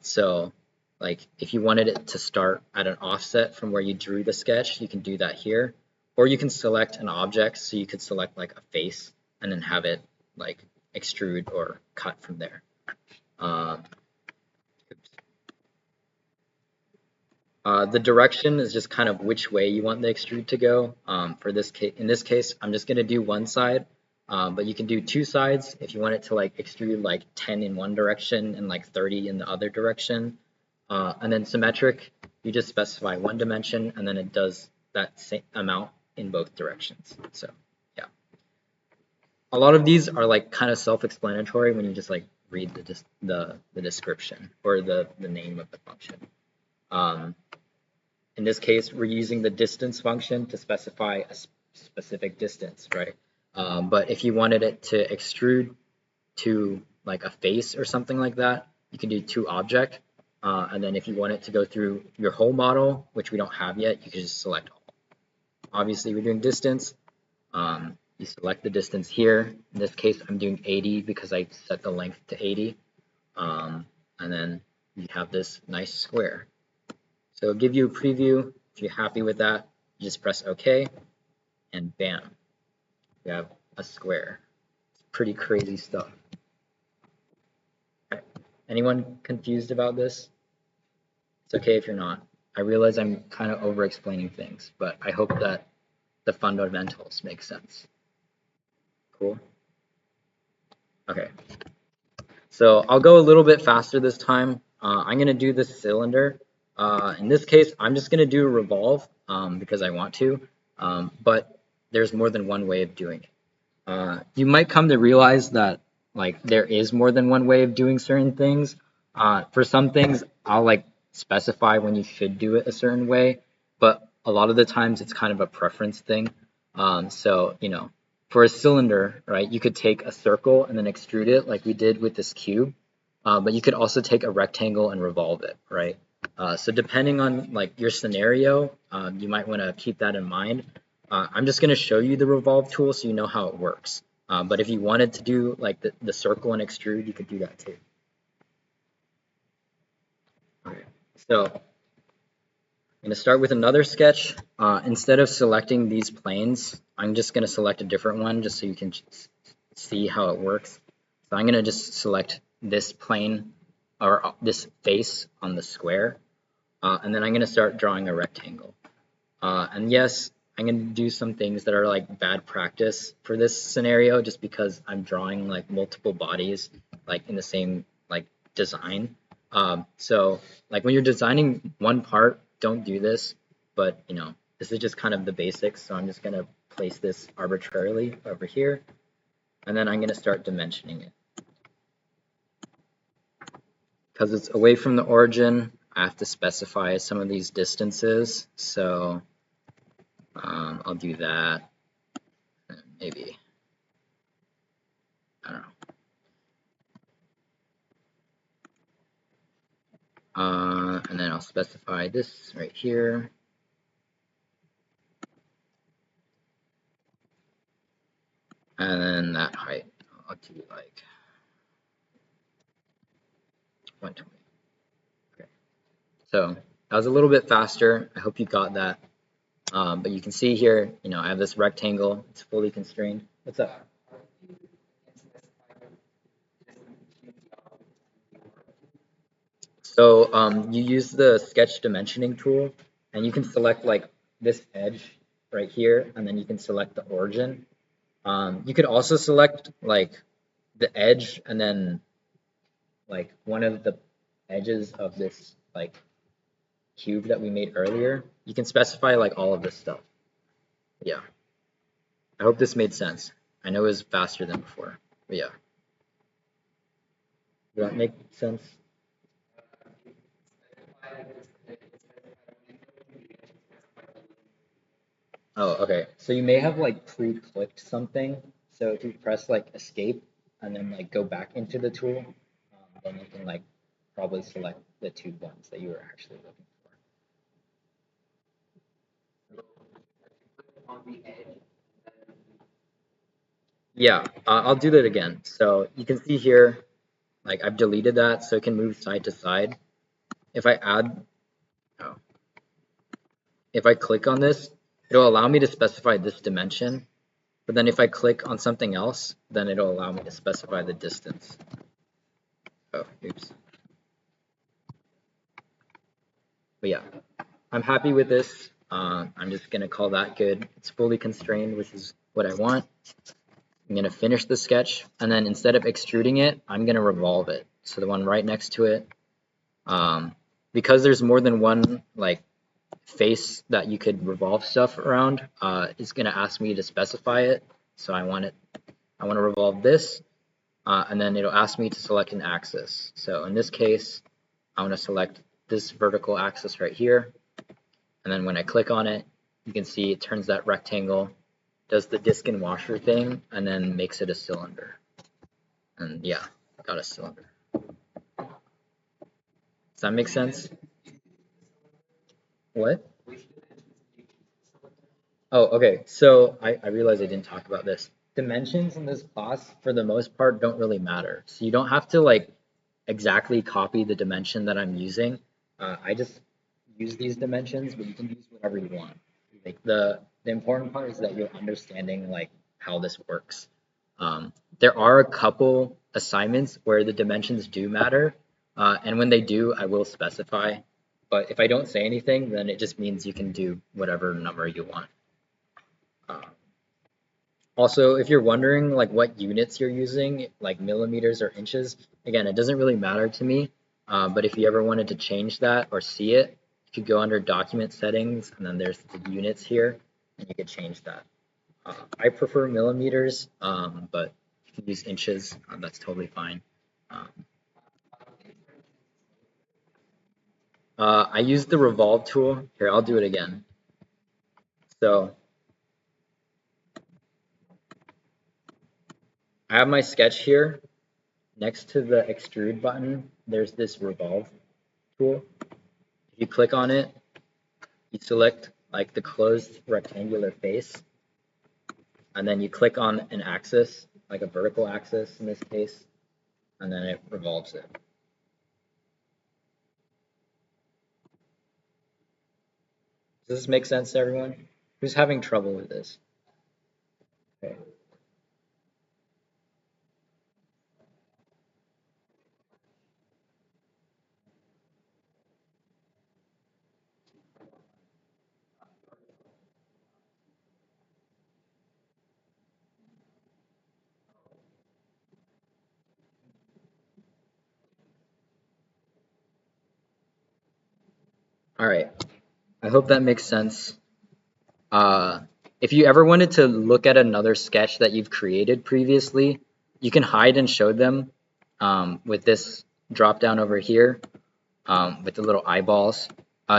So like if you wanted it to start at an offset from where you drew the sketch, you can do that here. Or you can select an object, so you could select like a face and then have it like extrude or cut from there. The direction is just kind of which way you want the extrude to go. For this case, in this case, I'm just going to do one side, but you can do two sides if you want it to like extrude like 10 in one direction and like 30 in the other direction. And then symmetric, you just specify one dimension and then it does that same amount in both directions. So yeah, a lot of these are like kind of self-explanatory when you just like read the description or the name of the function. In this case, we're using the distance function to specify a specific distance, right? But if you wanted it to extrude to like a face or something like that, you can do to object. And then if you want it to go through your whole model, which we don't have yet, you can just select all. Obviously, we're doing distance. You select the distance here. In this case, I'm doing 80 because I set the length to 80. And then you have this nice square. So it'll give you a preview. If you're happy with that, you just press OK, and bam, you have a square. It's pretty crazy stuff. Okay. Anyone confused about this? It's okay if you're not. I realize I'm kind of over explaining things, but I hope that the fundamentals make sense. Cool. Okay. So I'll go a little bit faster this time. I'm going to do the cylinder. In this case, I'm just going to do a revolve because I want to, but there's more than one way of doing it. You might come to realize that like there is more than one way of doing certain things. For some things, I'll like specify when you should do it a certain way, but a lot of the times it's kind of a preference thing. So, you know, for a cylinder, right, you could take a circle and then extrude it like we did with this cube, but you could also take a rectangle and revolve it, right? So depending on like your scenario, you might want to keep that in mind. I'm just going to show you the revolve tool so you know how it works. But if you wanted to do like the circle and extrude, you could do that too. Okay. So I'm going to start with another sketch. Instead of selecting these planes, I'm just going to select a different one just so you can see how it works. So I'm going to just select this plane or this face on the square. And then I'm going to start drawing a rectangle. And yes, I'm going to do some things that are like bad practice for this scenario just because I'm drawing like multiple bodies like in the same like design. So like when you're designing one part, don't do this, but you know, this is just kind of the basics. So I'm just going to place this arbitrarily over here, and then I'm going to start dimensioning it. Because it's away from the origin, I have to specify some of these distances. So I'll do that. Maybe, I don't know. And then I'll specify this right here. And then that height, I'll do like 120. Okay. So that was a little bit faster. I hope you got that. But you can see here, you know, I have this rectangle. It's fully constrained. What's up? So you use the sketch dimensioning tool, and you can select like this edge right here, and then you can select the origin. You could also select like the edge and then like one of the edges of this like cube that we made earlier. You can specify like all of this stuff. Yeah. I hope this made sense. I know it was faster than before, but yeah. Does that make sense? Oh, okay. So you may have like pre-clicked something. So if you press like escape and then like go back into the tool, then you can like probably select the two ones that you were actually looking for. Yeah, I'll do that again. So you can see here, like I've deleted that so it can move side to side. If I add, oh, if I click on this, it'll allow me to specify this dimension. But then if I click on something else, then it'll allow me to specify the distance. Oh, oops. But yeah, I'm happy with this. I'm just going to call that good. It's fully constrained, which is what I want. I'm going to finish the sketch, and then instead of extruding it, I'm going to revolve it. So the one right next to it, because there's more than one like face that you could revolve stuff around, it's going to ask me to specify it. So I want to revolve this, and then it'll ask me to select an axis. So in this case, I want to select this vertical axis right here. And then when I click on it, you can see it turns that rectangle, does the disc and washer thing, and then makes it a cylinder. And yeah, got a cylinder. Does that make sense? What? Oh, okay. So I realized I didn't talk about this. Dimensions in this class, for the most part, don't really matter. So you don't have to like exactly copy the dimension that I'm using. I just use these dimensions, but you can use whatever you want. Like the important part is that you're understanding like how this works. There are a couple assignments where the dimensions do matter, and when they do, I will specify. But if I don't say anything, then it just means you can do whatever number you want. Um, Also, if you're wondering like what units you're using, like millimeters or inches, again, it doesn't really matter to me. But if you ever wanted to change that or see it, you could go under document settings and then there's the units here and you could change that. I prefer millimeters, but you can use inches. That's totally fine. Um, I use the revolve tool. Here, I'll do it again. So I have my sketch here. Next to the extrude button, there's this revolve tool. If you click on it, you select like the closed rectangular face, and then you click on an axis, like a vertical axis in this case, and then it revolves it. Does this make sense to everyone? Who's having trouble with this? Okay. All right. I hope that makes sense. Uh, if you ever wanted to look at another sketch that you've created previously, you can hide and show them with this drop down over here with the little eyeballs.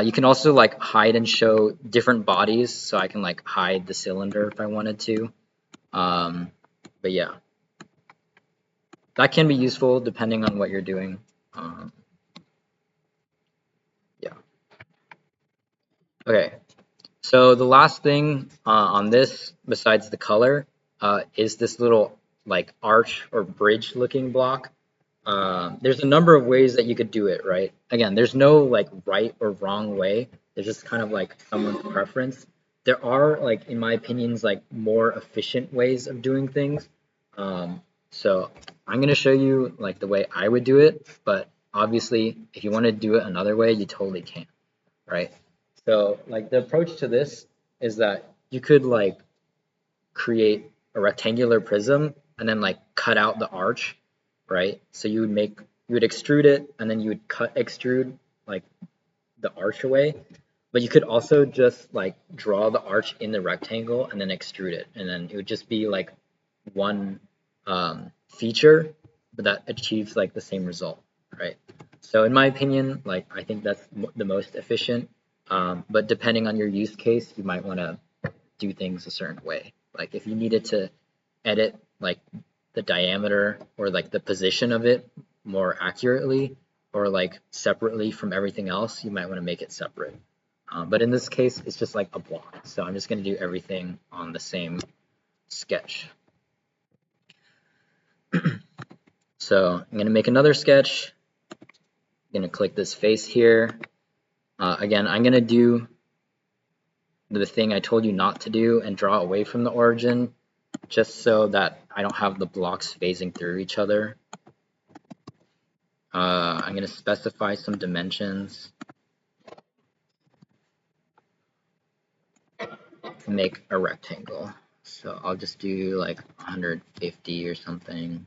You can also like hide and show different bodies, so I can like hide the cylinder if I wanted to. But yeah, that can be useful depending on what you're doing. Yeah. Okay. So the last thing on this, besides the color, is this little like arch or bridge looking block. There's a number of ways that you could do it, right? Again, there's no like right or wrong way. There's just kind of like someone's preference. There are like, in my opinions, like more efficient ways of doing things. So I'm gonna show you like the way I would do it, but obviously if you want to do it another way, you totally can, right? So like the approach to this is that you could like create a rectangular prism and then like cut out the arch, right? So you would extrude it and then you would extrude like the arch away. But you could also just like draw the arch in the rectangle and then extrude it, and then it would just be like one feature, but that achieves like the same result, right? So in my opinion, like I think that's the most efficient. But depending on your use case, you might want to do things a certain way. Like if you needed to edit like the diameter or like the position of it more accurately or like separately from everything else, you might want to make it separate. But in this case, it's just like a block. So I'm just going to do everything on the same sketch. So I'm going to make another sketch. I'm going to click this face here. Again, I'm going to do the thing I told you not to do and draw away from the origin, just so that I don't have the blocks phasing through each other. I'm going to specify some dimensions to make a rectangle. So I'll just do like 150 or something,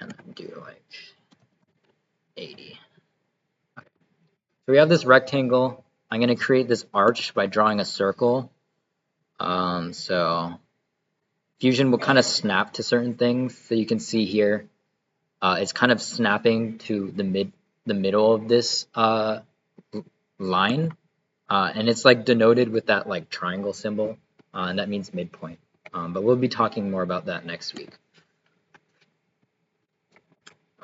and then do like 80. Okay. So we have this rectangle. I'm going to create this arch by drawing a circle. So Fusion will kind of snap to certain things. So you can see here, it's kind of snapping to the middle of this line, and it's like denoted with that like triangle symbol, and that means midpoint. But we'll be talking more about that next week.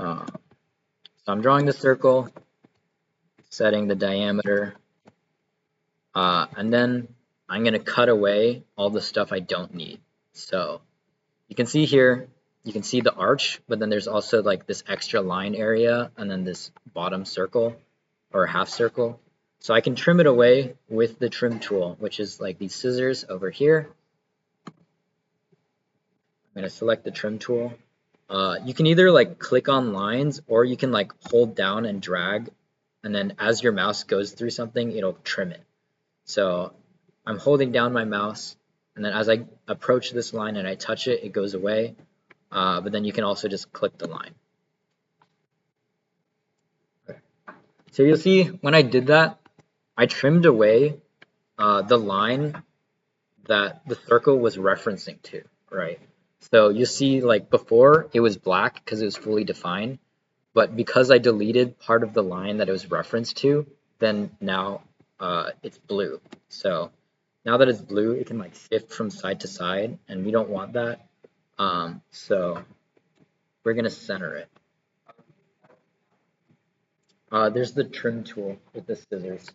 So I'm drawing the circle, setting the diameter, and then I'm going to cut away all the stuff I don't need. So you can see here, you can see the arch, but then there's also like this extra line area and then this bottom circle or half circle. So I can trim it away with the trim tool, which is like these scissors over here. I'm going to select the trim tool. You can either like click on lines or you can like hold down and drag, and then as your mouse goes through something, it'll trim it. So I'm holding down my mouse, and then as I approach this line and I touch it, it goes away. But then you can also just click the line. Okay. So you'll see when I did that, I trimmed away the line that the circle was referencing to, right? So you see like before it was black because it was fully defined, but because I deleted part of the line that it was referenced to, then now it's blue. So now that it's blue, it can like shift from side to side, and we don't want that. So we're gonna center it. There's the trim tool with the scissors.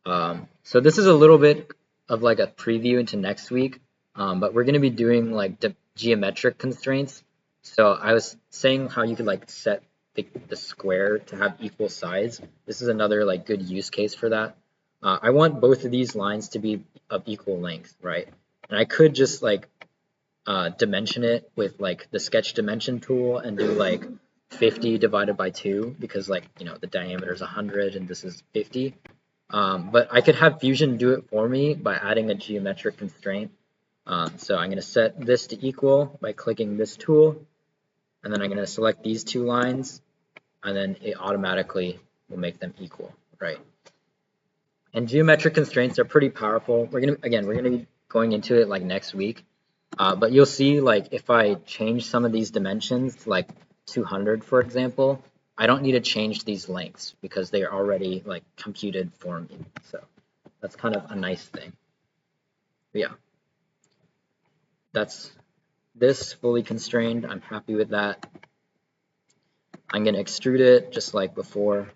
So this is a little bit of like a preview into next week, but we're going to be doing like the geometric constraints. So I was saying how you could like set the square to have equal sides. This is another like good use case for that. I want both of these lines to be of equal length, right? And I could just like dimension it with like the sketch dimension tool and do like 50 divided by 2 because like, you know, the diameter is 100 and this is 50. But I could have Fusion do it for me by adding a geometric constraint. So I'm going to set this to equal by clicking this tool, and then I'm going to select these two lines, and then it automatically will make them equal, right? And geometric constraints are pretty powerful. We're going to be going into it like next week. But you'll see like if I change some of these dimensions to like 200, for example, I don't need to change these lengths because they are already like computed for me. So that's kind of a nice thing. But yeah, that's this fully constrained. I'm happy with that. I'm going to extrude it just like before.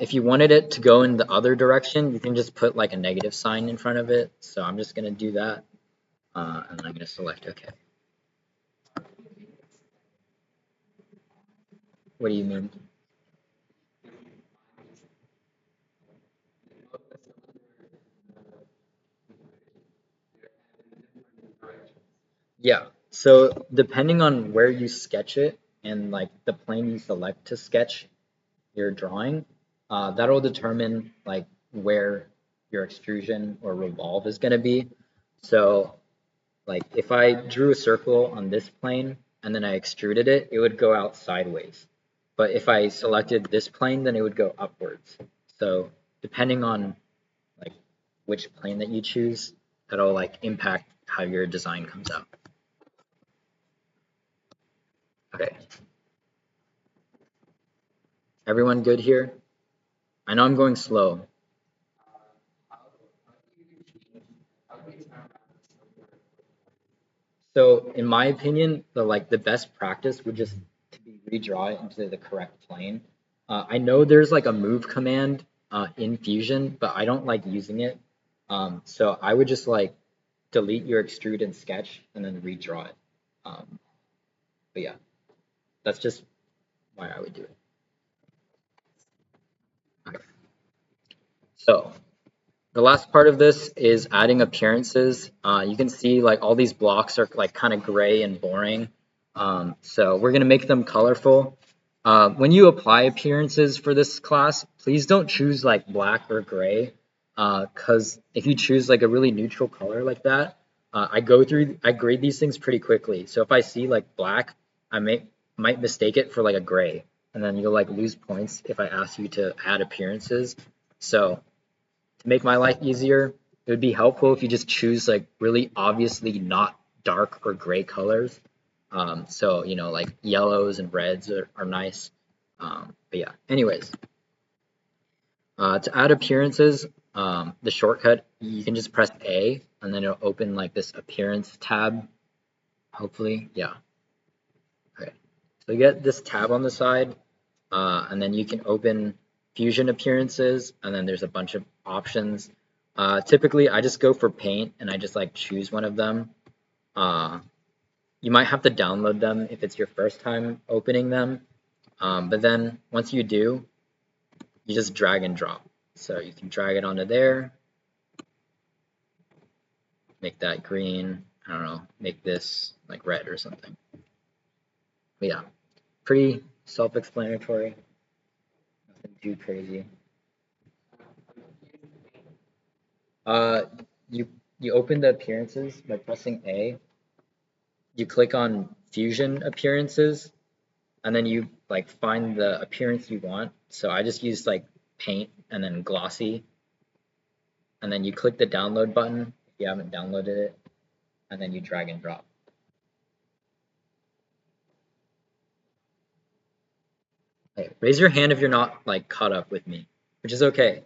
If you wanted it to go in the other direction, you can just put like a negative sign in front of it. So I'm just going to do that. And I'm going to select OK. What do you mean? Yeah, so depending on where you sketch it and like the plane you select to sketch your drawing, that'll determine like where your extrusion or revolve is going to be. So like if I drew a circle on this plane and then I extruded it, it would go out sideways. But if I selected this plane, then it would go upwards. So depending on like which plane that you choose, that'll like impact how your design comes out. Okay. Everyone good here? I know I'm going slow. So in my opinion, the best practice would just to be redraw it into the correct plane. I know there's like a move command in Fusion, but I don't like using it. So I would just like delete your extrude and sketch and then redraw it. But yeah, that's just why I would do it. Okay. So the last part of this is adding appearances. You can see like all these blocks are like kind of gray and boring. So we're going to make them colorful. When you apply appearances for this class, please don't choose like black or gray, because if you choose like a really neutral color like that, I grade these things pretty quickly. So if I see like black, I might mistake it for like a gray, and then you'll like lose points if I ask you to add appearances. So to make my life easier, it would be helpful if you just choose like really obviously not dark or gray colors. So, you know, like yellows and reds are nice. But yeah, anyways, to add appearances, the shortcut, you can just press A and then it'll open like this appearance tab, hopefully. Yeah. Okay. So you get this tab on the side, and then you can open Fusion appearances, and then there's a bunch of options. Typically, I just go for paint, and I just like choose one of them. You might have to download them if it's your first time opening them, but then once you do, you just drag and drop. So you can drag it onto there, make that green, I don't know, make this like red or something. But yeah, pretty self-explanatory, nothing too crazy. Uh, you you open the appearances by pressing A. You click on Fusion appearances, and then you like find the appearance you want. So I just use like paint and then glossy, and then you click the download button if you haven't downloaded it, and then you drag and drop. Okay, raise your hand if you're not like caught up with me, which is okay.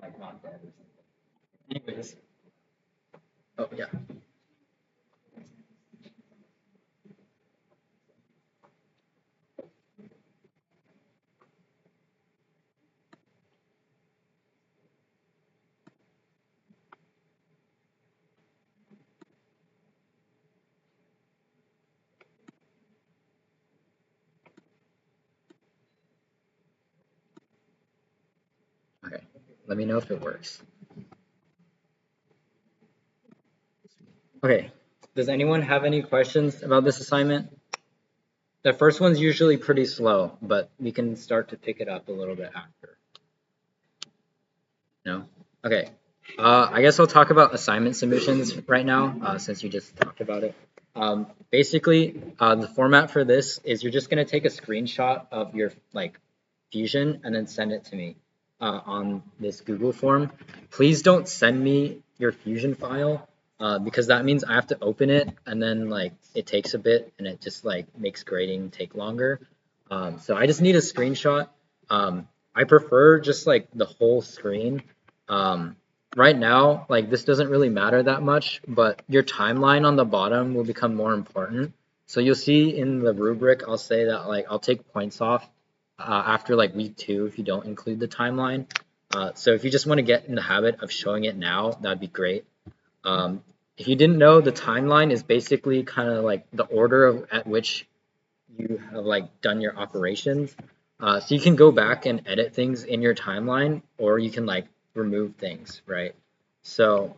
Like not dead or something. Anyways. Oh yeah. Okay. Let me know if it works. Okay. Does anyone have any questions about this assignment? The first one's usually pretty slow, but we can start to pick it up a little bit after. No? Okay. I guess I'll talk about assignment submissions right now, since you just talked about it. Basically, the format for this is you're just going to take a screenshot of your Fusion and then send it to me on this Google form. Please don't send me your Fusion file because that means I have to open it and then it takes a bit and it just makes grading take longer. So I just need a screenshot. I prefer just the whole screen. Right now, this doesn't really matter that much, but your timeline on the bottom will become more important. So you'll see in the rubric, I'll say that I'll take points off after week 2 if you don't include the timeline. So if you just want to get in the habit of showing it now, that'd be great. If you didn't know, the timeline is basically kind of the order at which you have done your operations. So you can go back and edit things in your timeline, or you can remove things, right? So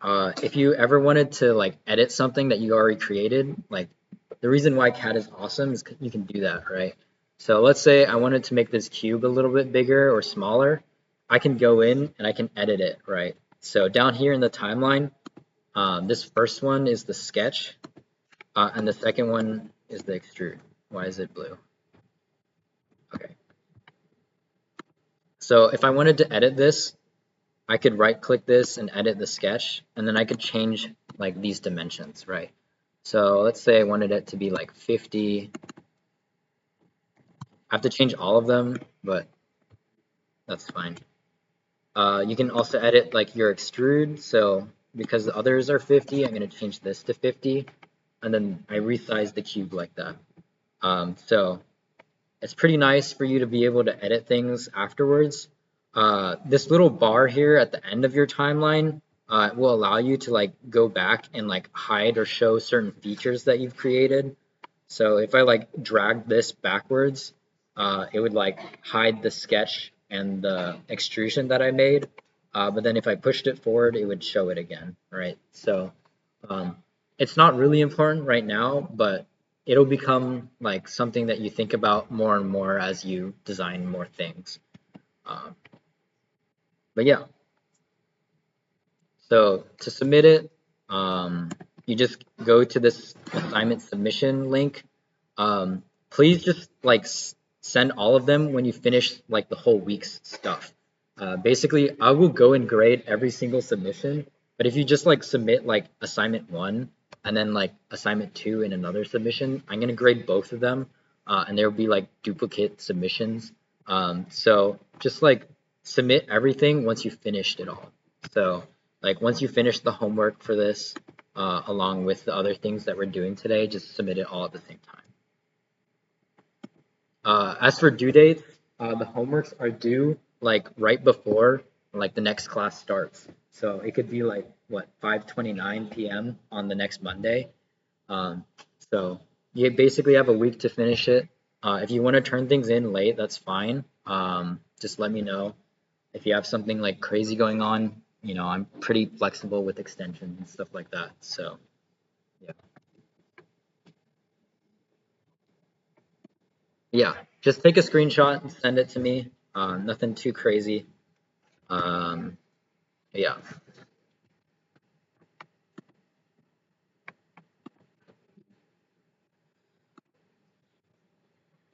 if you ever wanted to edit something that you already created, the reason why CAD is awesome is you can do that, right? So let's say I wanted to make this cube a little bit bigger or smaller. I can go in and I can edit it, right? So down here in the timeline, this first one is the sketch, and the second one is the extrude. Why is it blue? Okay. So if I wanted to edit this, I could right click this and edit the sketch, and then I could change like these dimensions, right? So let's say I wanted it to be like 50. I have to change all of them, but that's fine. You can also edit like your extrude. So because the others are 50, I'm going to change this to 50, and then I resize the cube like that. So it's pretty nice for you to be able to edit things afterwards. This little bar here at the end of your timeline will allow you to like go back and like hide or show certain features that you've created. So if I like drag this backwards, it would like hide the sketch and the extrusion that I made. But then if I pushed it forward, it would show it again, right? So um, it's not really important right now, but it'll become like something that you think about more and more as you design more things. Um, but yeah, so to submit it, you just go to this assignment submission link. Please just like send all of them when you finish like the whole week's stuff. Basically, I will go and grade every single submission, but if you just like submit like assignment 1 and then like assignment 2 in another submission, I'm gonna grade both of them, and there will be like duplicate submissions. So just like submit everything once you finished it all. So like once you finish the homework for this, along with the other things that we're doing today, just submit it all at the same time. As for due dates, the homeworks are due like right before like the next class starts. So it could be like what 5:29 p.m. on the next Monday. So you basically have a week to finish it. If you want to turn things in late, that's fine. Just let me know. If you have something like crazy going on, you know, I'm pretty flexible with extensions and stuff like that. So yeah. Yeah, just take a screenshot and send it to me. Nothing too crazy. Um, yeah.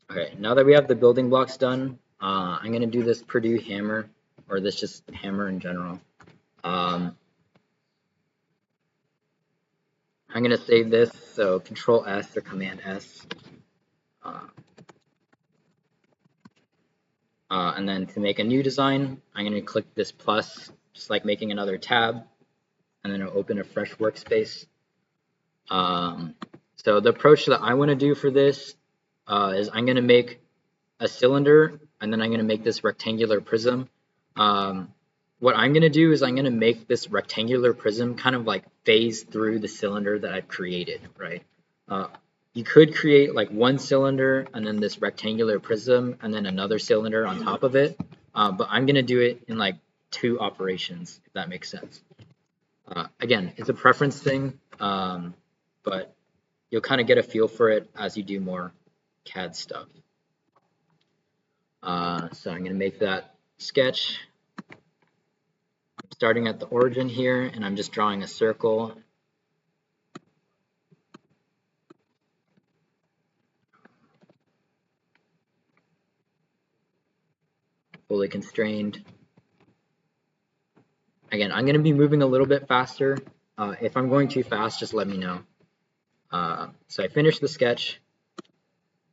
Okay, now that we have the building blocks done, I'm gonna do this Purdue hammer, or this just hammer in general. I'm gonna save this, so Control S or Command S. Uh, and then to make a new design, I'm gonna click this plus, just like making another tab, and then it'll open a fresh workspace. So the approach that I want to do for this is I'm going to make a cylinder, and then I'm going to make this rectangular prism. What I'm going to do is I'm going to make this rectangular prism kind of like phase through the cylinder that I've created, right? You could create like one cylinder and then this rectangular prism and then another cylinder on top of it, but I'm going to do it in like 2 operations, if that makes sense. Again, it's a preference thing, but you'll kind of get a feel for it as you do more CAD stuff. So I'm going to make that sketch. I'm starting at the origin here, and I'm just drawing a circle. Fully constrained. Again, I'm going to be moving a little bit faster. If I'm going too fast, just let me know. So I finished the sketch.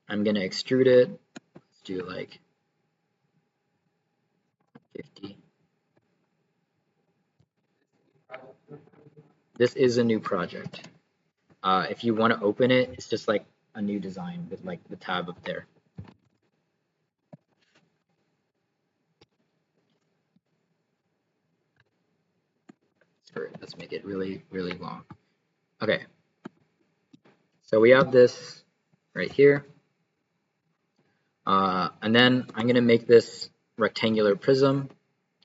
I'm going to extrude it. Let's do like 50. This is a new project. If you want to open it, it's just like a new design with like the tab up there. Screw it, let's make it really, really long. Okay, so we have this right here. And then I'm going to make this rectangular prism.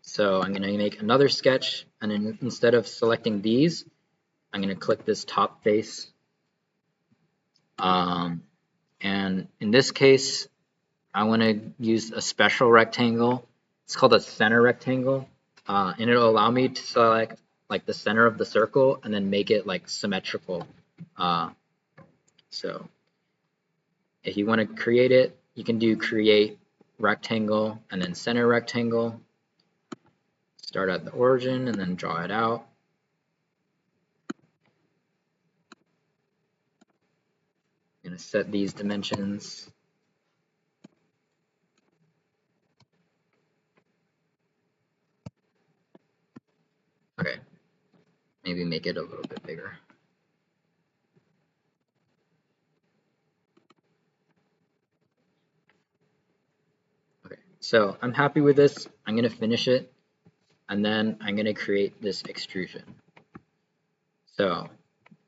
So I'm going to make another sketch, and then instead of selecting these, I'm going to click this top face. And in this case, I want to use a special rectangle. It's called a center rectangle, and it'll allow me to select like the center of the circle and then make it like symmetrical. So if you want to create it, you can do create rectangle, and then center rectangle. Start at the origin and then draw it out. I'm going to set these dimensions. Okay, maybe make it a little bit bigger. Okay, so I'm happy with this. I'm going to finish it, and then I'm going to create this extrusion. So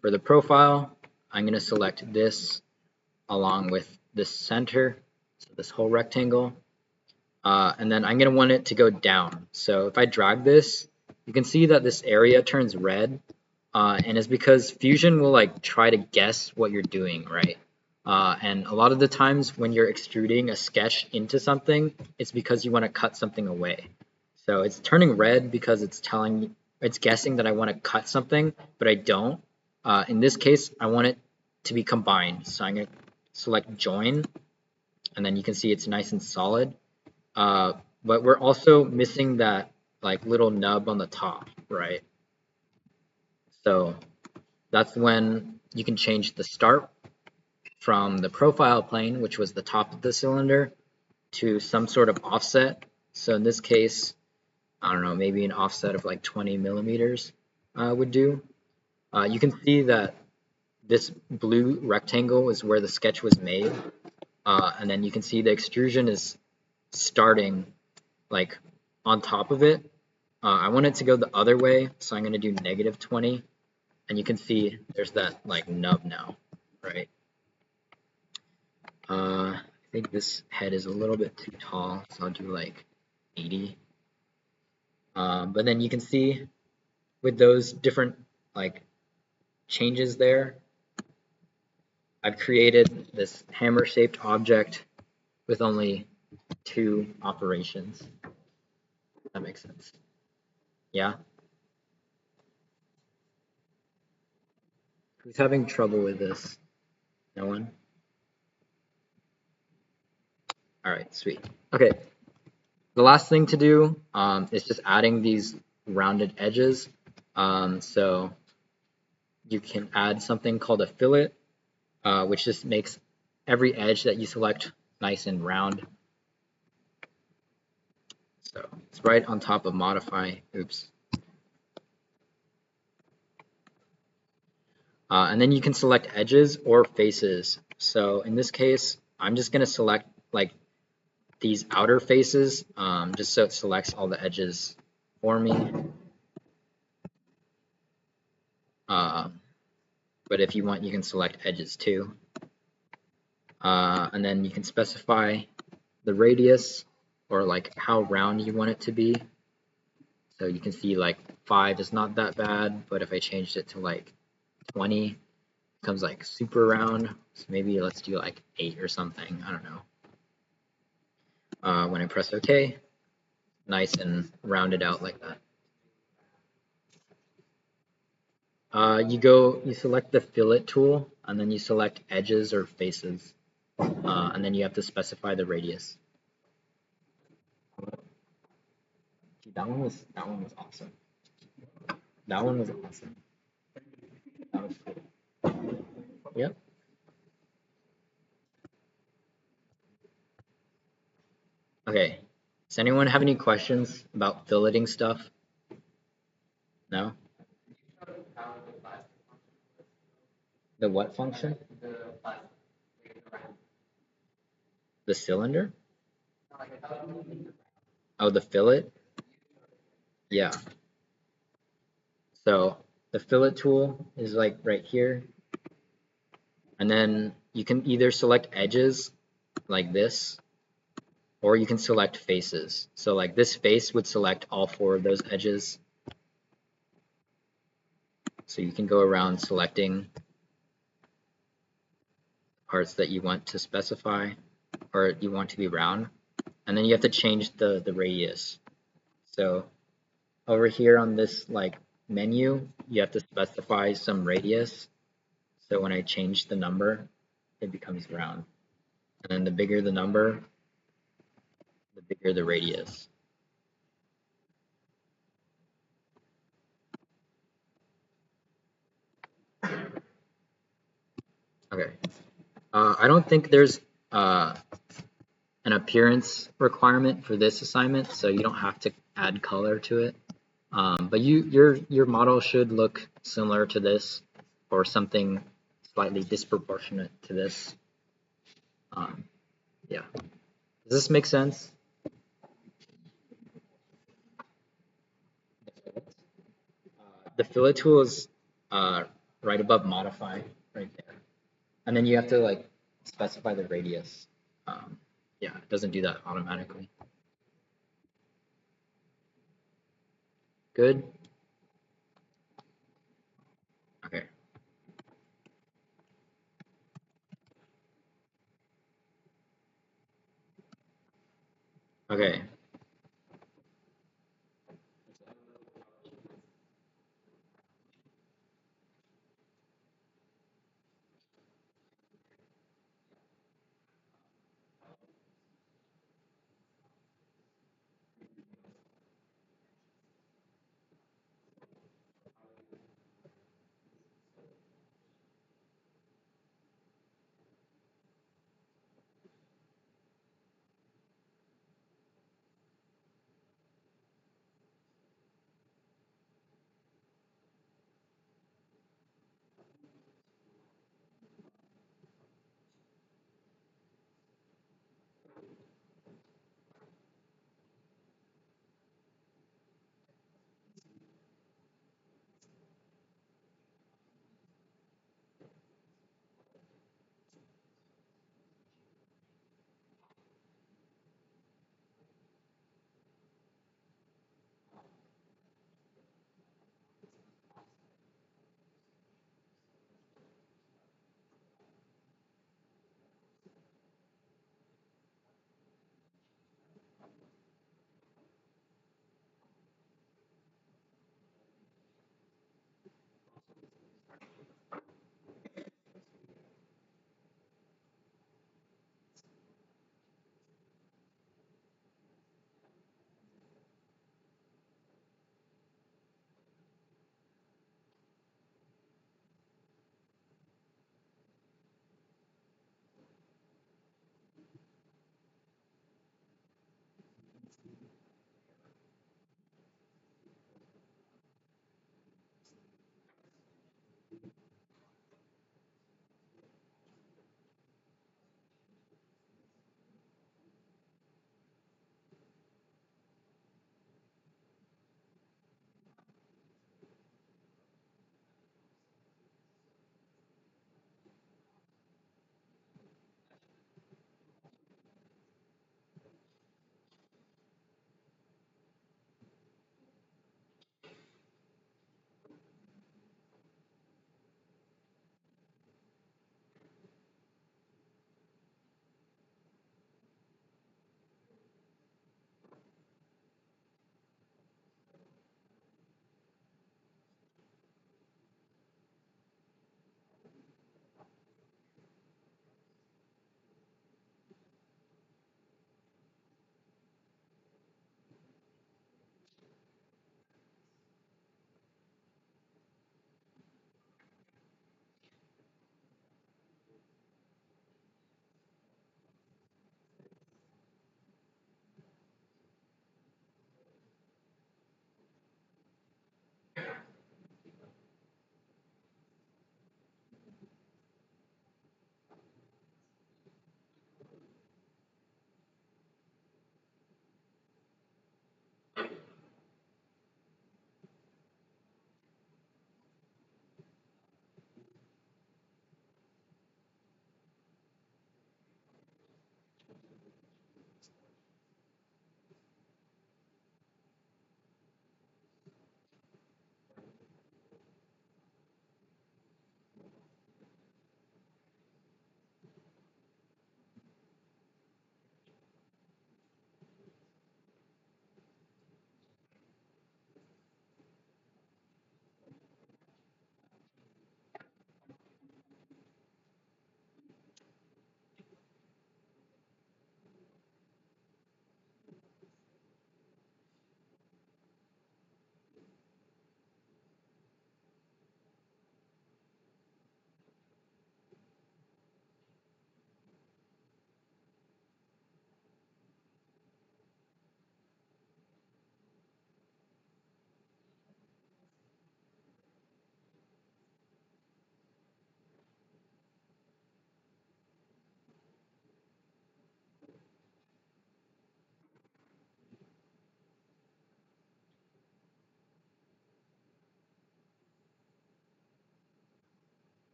for the profile, I'm going to select this along with this center, so this whole rectangle, and then I'm going to want it to go down. So if I drag this, you can see that this area turns red, and it's because Fusion will like try to guess what you're doing, right? And a lot of the times when you're extruding a sketch into something, it's because you want to cut something away. So it's turning red because it's guessing that I want to cut something, but I don't. In this case, I want it to be combined. So I'm going to select join, and then you can see it's nice and solid. But we're also missing that like little nub on the top, right? So that's when you can change the start from the profile plane, which was the top of the cylinder, to some sort of offset. So in this case, I don't know, maybe an offset of like 20 millimeters would do. You can see that this blue rectangle is where the sketch was made. And then you can see the extrusion is starting like on top of it. I want it to go the other way, so I'm going to do -20. And you can see there's that like nub now, right? I think this head is a little bit too tall, so I'll do like 80. But then you can see with those different like changes there, I've created this hammer-shaped object with only 2 operations. That makes sense. Yeah? Who's having trouble with this? No one? All right, sweet. Okay, the last thing to do is just adding these rounded edges. So you can add something called a fillet, which just makes every edge that you select nice and round. So it's right on top of modify. Oops. And then you can select edges or faces. So in this case, I'm just going to select like these outer faces, just so it selects all the edges for me. But if you want, you can select edges too. And then you can specify the radius or like how round you want it to be. So you can see like 5 is not that bad, but if I changed it to like 20, it becomes like super round. So maybe let's do like 8 or something. I don't know. When I press OK, nice and rounded out like that. You select the fillet tool, and then you select edges or faces, and then you have to specify the radius. That one was awesome. That one was awesome. That was cool. Yep. Okay. Does anyone have any questions about filleting stuff? No? The what function? The cylinder? Oh, the fillet? Yeah. So the fillet tool is like right here. And then you can either select edges like this, or you can select faces. So like this face would select all 4 of those edges. So you can go around selecting parts that you want to specify or you want to be round. And then you have to change the radius. So over here on this like menu, you have to specify some radius. So when I change the number, it becomes round. And then the bigger the number, the bigger the radius. Okay. I don't think there's an appearance requirement for this assignment, so you don't have to add color to it. But your model should look similar to this, or something slightly disproportionate to this. Yeah. Does this make sense? The fillet tool is right above modify, right there. And then you have to like specify the radius. Yeah, it doesn't do that automatically. Good. Okay. Okay.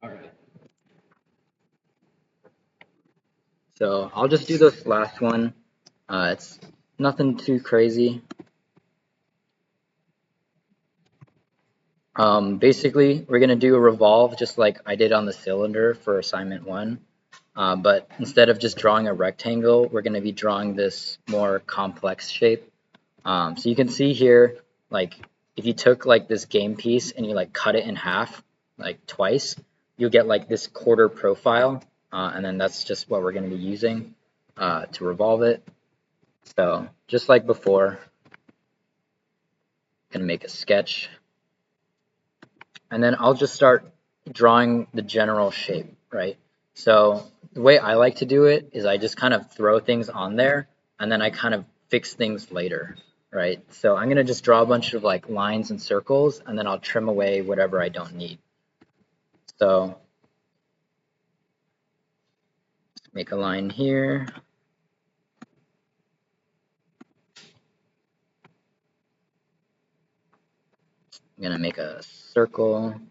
All right. So I'll just do this last one. It's nothing too crazy. Basically, we're going to do a revolve just like I did on the cylinder for assignment 1. But instead of just drawing a rectangle, we're going to be drawing this more complex shape. So you can see here, like if you took like this game piece and you like cut it in half, like twice, you'll get like this quarter profile. And then that's just what we're going to be using to revolve it. So just like before, I'm going to make a sketch. And then I'll just start drawing the general shape, right? So the way I like to do it is I just kind of throw things on there and then I kind of fix things later, right? So I'm going to just draw a bunch of like lines and circles and then I'll trim away whatever I don't need. So make a line here. I'm going to make a circle. I'm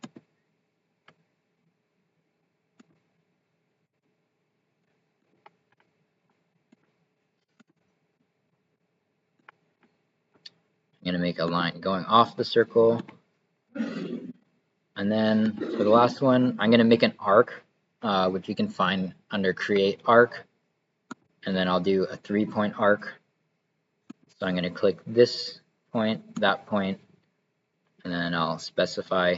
going to make a line going off the circle. And then for the last one, I'm going to make an arc, which you can find under Create Arc. And then I'll do a 3-point arc. So I'm going to click this point, that point, and then I'll specify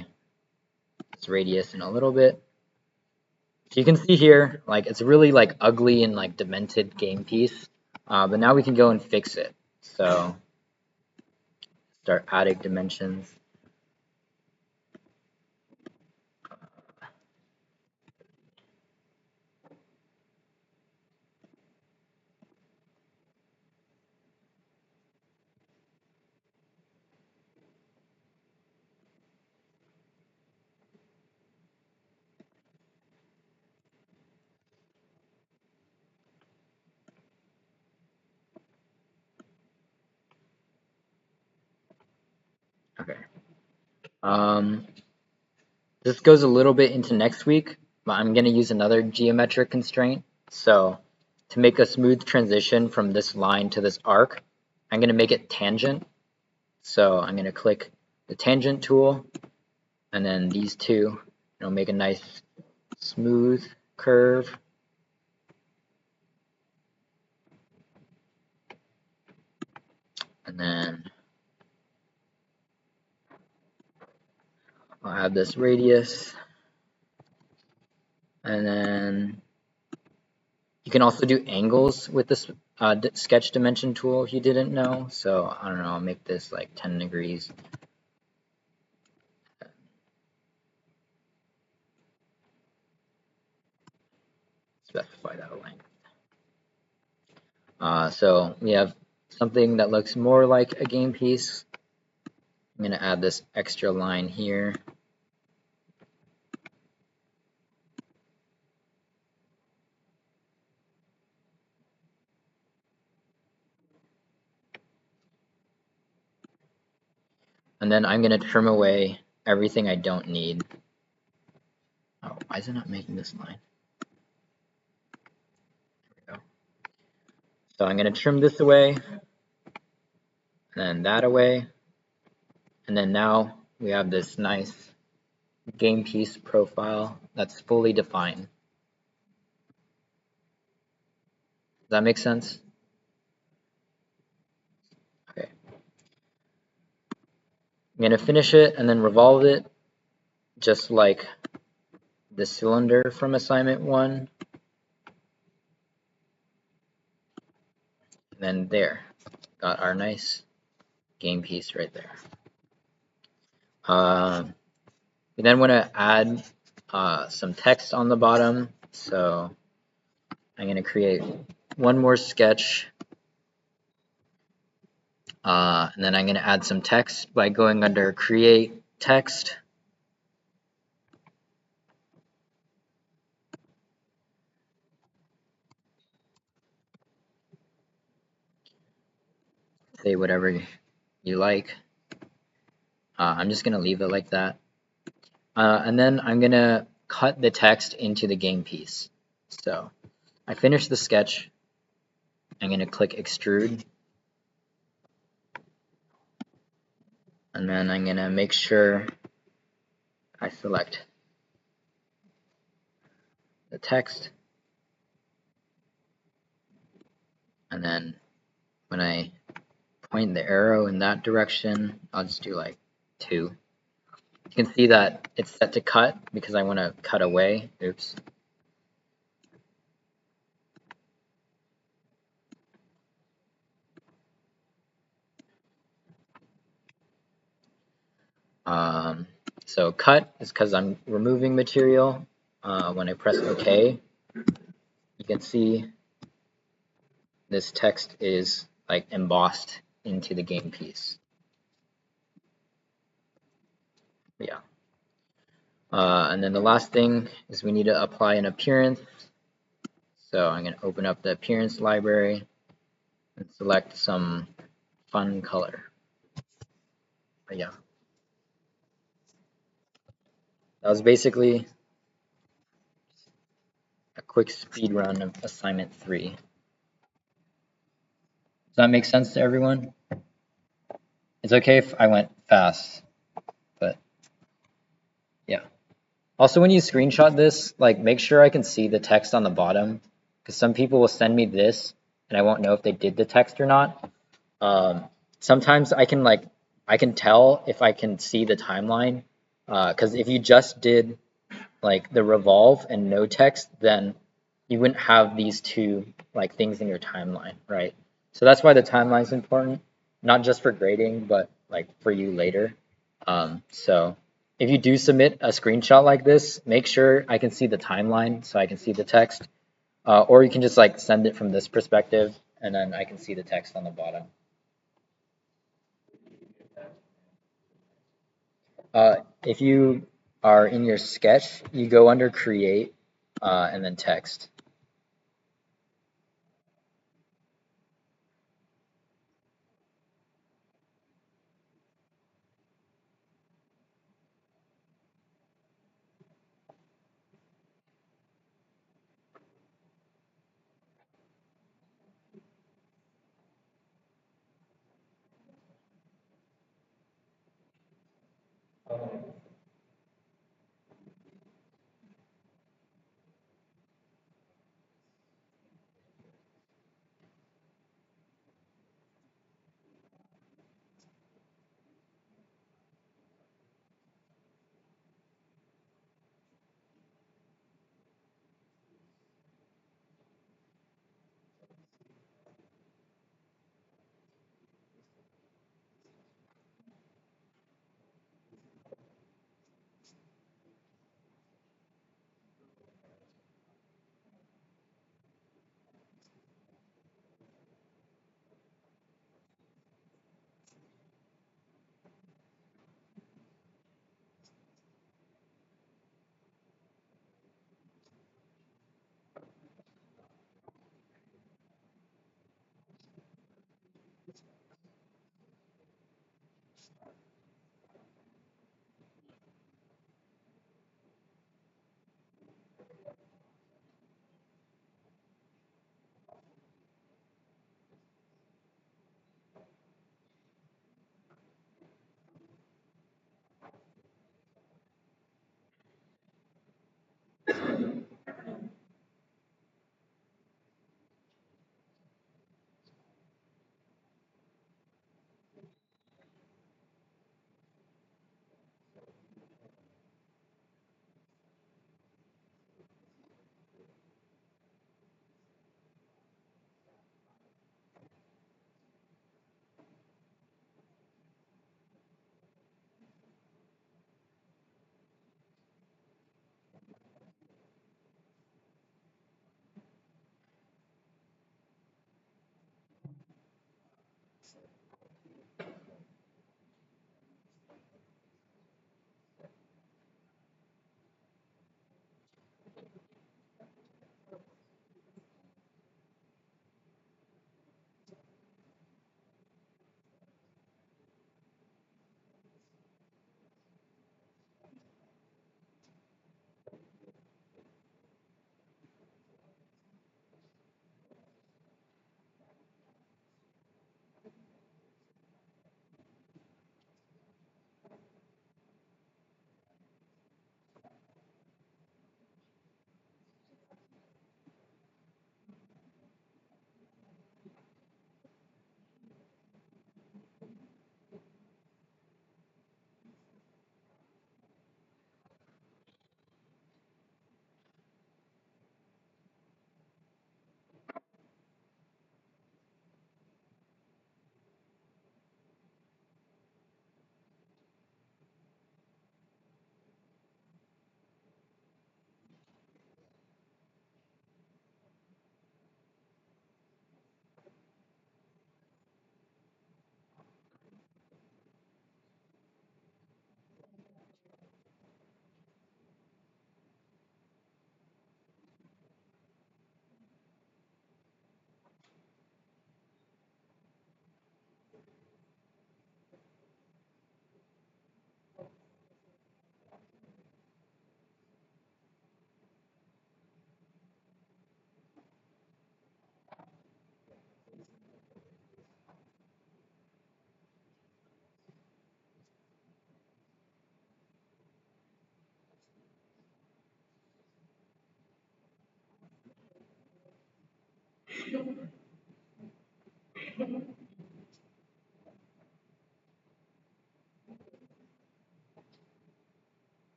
its radius in a little bit. So you can see here, like it's really like ugly and like demented game piece, but now we can go and fix it. So start adding dimensions. Okay. This goes a little bit into next week, but I'm going to use another geometric constraint. So to make a smooth transition from this line to this arc, I'm going to make it tangent. So I'm going to click the tangent tool and then these two, make a nice smooth curve. And then I'll add this radius. And then you can also do angles with this sketch dimension tool if you didn't know. So I don't know, I'll make this like 10 degrees. Specify that length. So we have something that looks more like a game piece. I'm going to add this extra line here. And then I'm going to trim away everything I don't need. Oh, why is it not making this line? There we go. So I'm going to trim this away, and then that away. And then now we have this nice game piece profile that's fully defined. Does that make sense? Okay. I'm going to finish it and then revolve it just like the cylinder from assignment 1. And then there, got our nice game piece right there. We then want to add some text on the bottom. So I'm going to create one more sketch. And then I'm going to add some text by going under Create Text. Say whatever you like. I'm just going to leave it like that. And then I'm going to cut the text into the game piece. So I finished the sketch. I'm going to click extrude, and then I'm going to make sure I select the text, and then when I point the arrow in that direction, I'll just do like 2. You can see that it's set to cut because I want to cut away. Oops. So cut is because I'm removing material. When I press OK, you can see this text is like embossed into the game piece. Yeah. And then the last thing is we need to apply an appearance. So I'm going to open up the appearance library and select some fun color. But yeah. That was basically a quick speed run of assignment 3. Does that make sense to everyone? It's okay if I went fast, but yeah. Also, when you screenshot this, like make sure I can see the text on the bottom, because some people will send me this and I won't know if they did the text or not. Sometimes I can tell if I can see the timeline, because if you just did like the revolve and no text, then you wouldn't have these two like things in your timeline, right? So that's why the timeline is important, not just for grading, but like for you later. So if you do submit a screenshot like this, make sure I can see the timeline so I can see the text, or you can just like send it from this perspective and then I can see the text on the bottom. If you are in your sketch, you go under create and then text.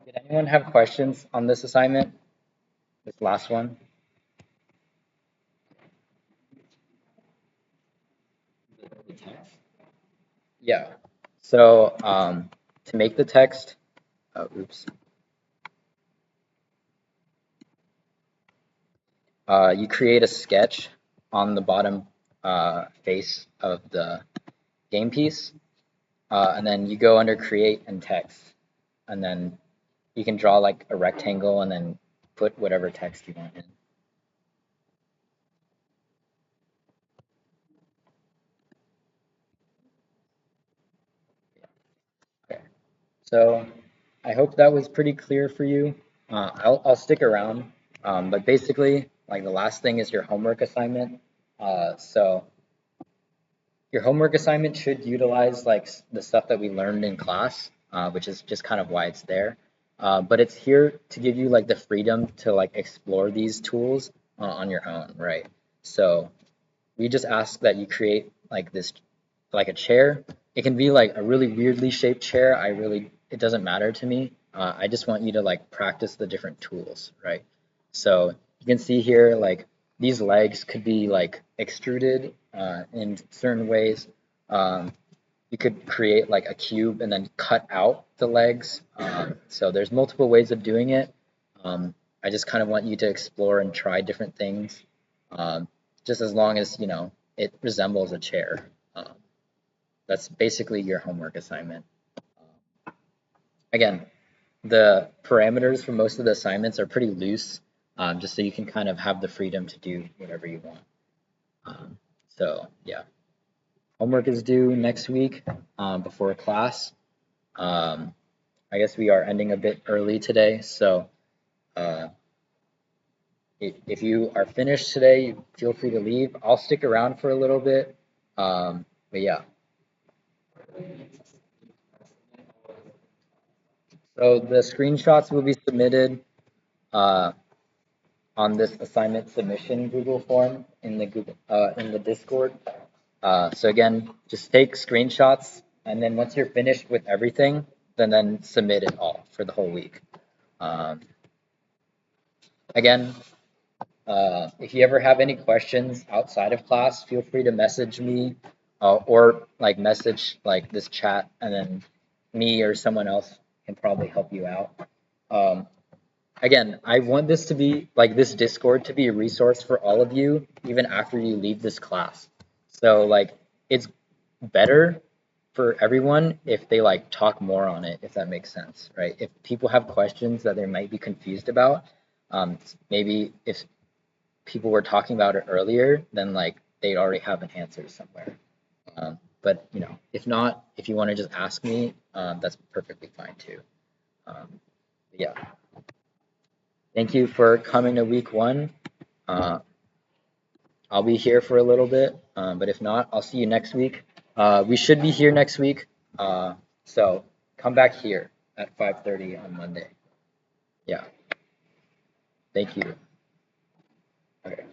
Did anyone have questions on this assignment? This last one? The text? Yeah. So to make the text, oops, you create a sketch on the bottom face of the game piece, and then you go under create and text, and then you can draw like a rectangle and then put whatever text you want in. Okay. So I hope that was pretty clear for you. I'll stick around, but basically, like the last thing is your homework assignment. So your homework assignment should utilize like the stuff that we learned in class, which is just kind of why it's there. But it's here to give you like the freedom to like explore these tools on your own, right? So we just ask that you create like this, like a chair. It can be like a really weirdly shaped chair. It doesn't matter to me. I just want you to like practice the different tools, right? So you can see here, like these legs could be like extruded in certain ways. Um, you could create like a cube and then cut out the legs. So there's multiple ways of doing it. I just kind of want you to explore and try different things, just as long as, you know, it resembles a chair. That's basically your homework assignment. Again, the parameters for most of the assignments are pretty loose, just so you can kind of have the freedom to do whatever you want. So yeah, homework is due next week before class. Um, I guess we are ending a bit early today, so uh, if you are finished today, feel free to leave. I'll stick around for a little bit, but yeah. So the screenshots will be submitted uh, on this assignment submission Google form in the in the Discord. So again, just take screenshots, and then once you're finished with everything, then submit it all for the whole week. Um, Again, if you ever have any questions outside of class, feel free to message me or like message like this chat, and then me or someone else can probably help you out. Um, Again, I want this to be like this Discord to be a resource for all of you, even after you leave this class. So like it's better for everyone if they like talk more on it, if that makes sense, right? If people have questions that they might be confused about, maybe if people were talking about it earlier, then like they'd already have an answer somewhere. But you know, if not, if you want to just ask me, that's perfectly fine too. Yeah. Thank you for coming to week one. Uh, I'll be here for a little bit, but if not, I'll see you next week. We should be here next week, so come back here at 5:30 on Monday. Yeah. Thank you. Okay.